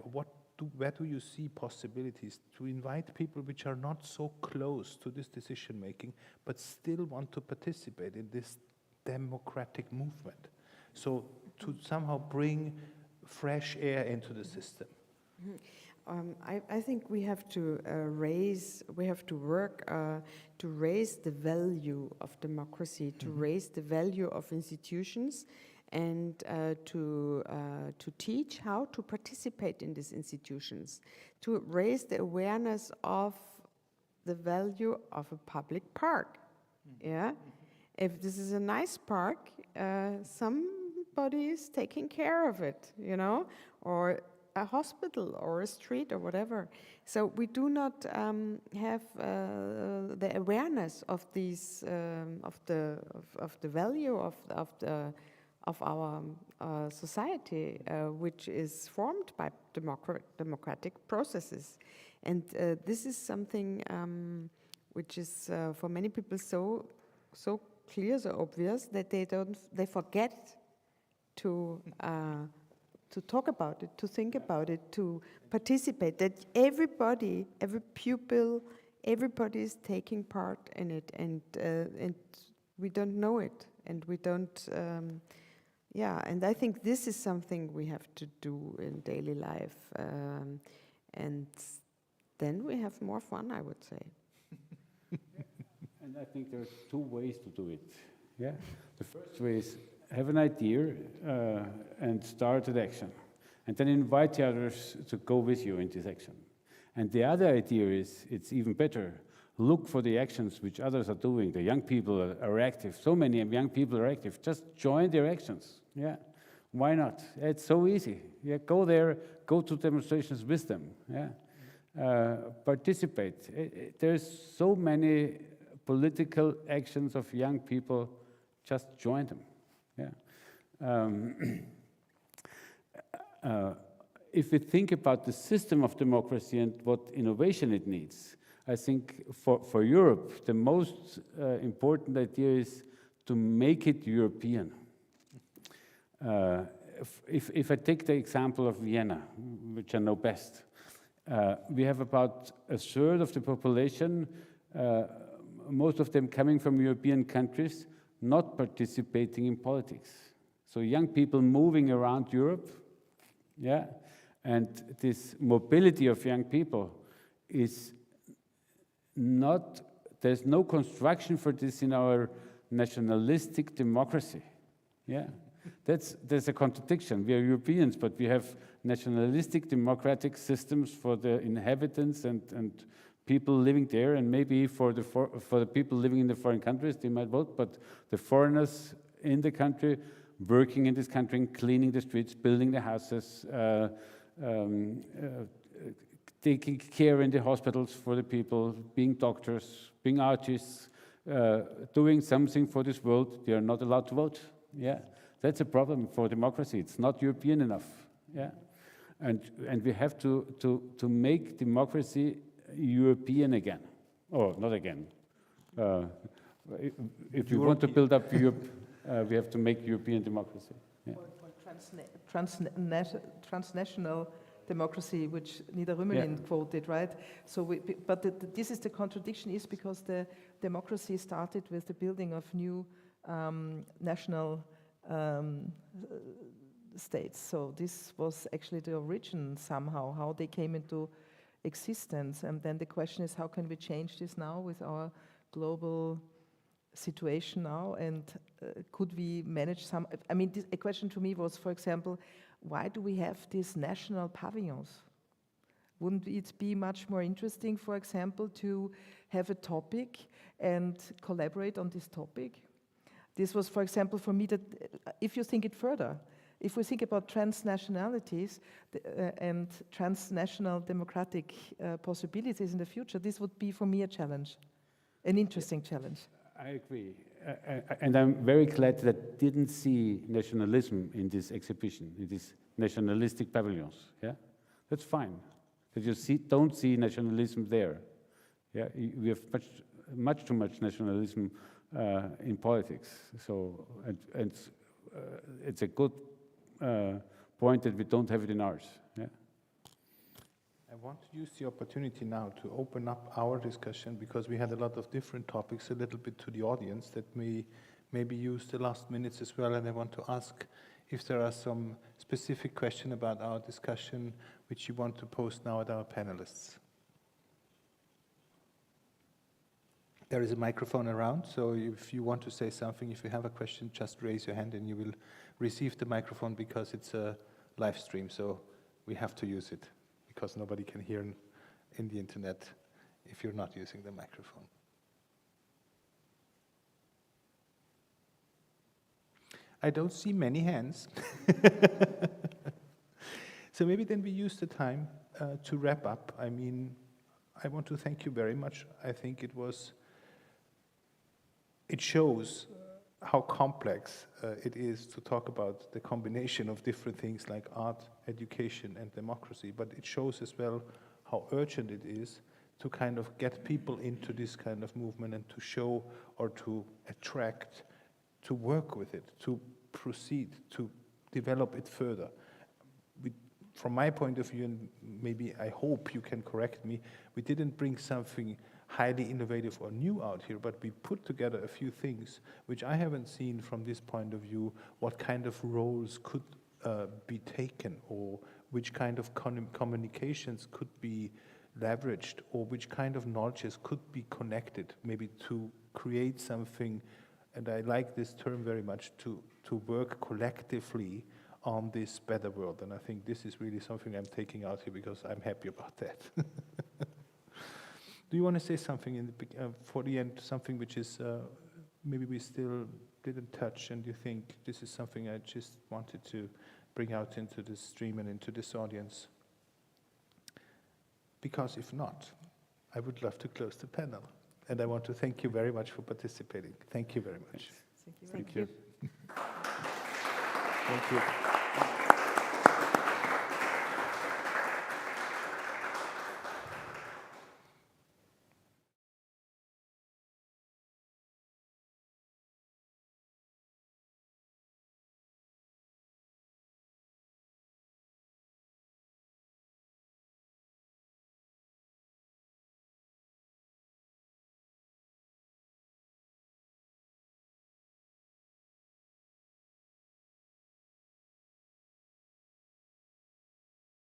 where do you see possibilities to invite people which are not so close to this decision making, but still want to participate in this democratic movement? So to somehow bring fresh air into the system. I think we have to work to raise the value of democracy, to raise the value of institutions, and to teach how to participate in these institutions, to raise the awareness of the value of a public park. Yeah, if this is a nice park, somebody is taking care of it, you know, or a hospital or a street or whatever. So we do not have the awareness of these of the value of our society, which is formed by democratic processes. And this is something which is for many people so clear, so obvious, that they forget to talk about it, to think about it, to participate, that everybody, every pupil, everybody is taking part in it, and we don't know it, and we don't, and I think this is something we have to do in daily life, and then we have more fun, I would say. And I think there are two ways to do it. Yeah, the first way is have an idea and start an action, and then invite the others to go with you in this action. And the other idea is, it's even better, look for the actions which others are doing. The young people are active. So many young people are active. Just join their actions. Yeah, why not? It's so easy. Yeah, go there, go to demonstrations with them. Yeah, participate. There's so many political actions of young people. Just join them. Yeah. If we think about the system of democracy and what innovation it needs, I think for Europe, the most important idea is to make it European. If I take the example of Vienna, which I know best, we have about a third of the population, most of them coming from European countries, not participating in politics. So young people moving around Europe, yeah, and this mobility of young people is not, there's no construction for this in our nationalistic democracy. Yeah, there's a contradiction. We are Europeans, but we have nationalistic democratic systems for the inhabitants and people living there, and maybe for the people living in the foreign countries, they might vote, but the foreigners in the country, working in this country, and cleaning the streets, building the houses, taking care in the hospitals for the people, being doctors, being artists, doing something for this world, they are not allowed to vote. Yeah, that's a problem for democracy. It's not European enough. Yeah, and we have to make democracy European again, or not again. If you want to build up Europe, we have to make European democracy. Yeah. Transnational democracy, which Nida Rümelin quoted, right? So, this is the contradiction, is because the democracy started with the building of new national states. So this was actually the origin somehow, how they came into existence. And then the question is, how can we change this now with our global situation now, and could we manage some, I mean, a question to me was, for example, why do we have these national pavilions? Wouldn't it be much more interesting, for example, to have a topic and collaborate on this topic? This was, for example, for me, that if you think it further, if we think about transnationalities and transnational democratic possibilities in the future, this would be for me a challenge. an interesting challenge. I agree. And I'm very glad that I didn't see nationalism in this exhibition, in these nationalistic pavilions. Yeah, that's fine. That you don't see nationalism there. Yeah, we have much too much nationalism in politics. So, and it's a good point that we don't have it in ours. Yeah. I want to use the opportunity now to open up our discussion, because we had a lot of different topics, a little bit to the audience that may maybe use the last minutes as well. And I want to ask if there are some specific questions about our discussion which you want to post now at our panelists. There is a microphone around, so if you want to say something, if you have a question, just raise your hand and you will receive the microphone, because it's a live stream, so we have to use it, because nobody can hear in the internet if you're not using the microphone. I don't see many hands. So maybe then we use the time to wrap up. I mean, I want to thank you very much. I think it shows how complex it is to talk about the combination of different things like art, education, and democracy, but it shows as well how urgent it is to kind of get people into this kind of movement and to show or to attract, to work with it, to proceed, to develop it further. From my point of view, and maybe I hope you can correct me, we didn't bring something highly innovative or new out here, but we put together a few things which I haven't seen from this point of view, what kind of roles could be taken, or which kind of communications could be leveraged, or which kind of knowledges could be connected, maybe to create something, and I like this term very much, to work collectively on this better world. And I think this is really something I'm taking out here, because I'm happy about that. Do you want to say something in for the end, something which is maybe we still didn't touch, and you think this is something I just wanted to bring out into this stream and into this audience? Because if not, I would love to close the panel. And I want to thank you very much for participating. Thank you very much. Thank you. Thank you.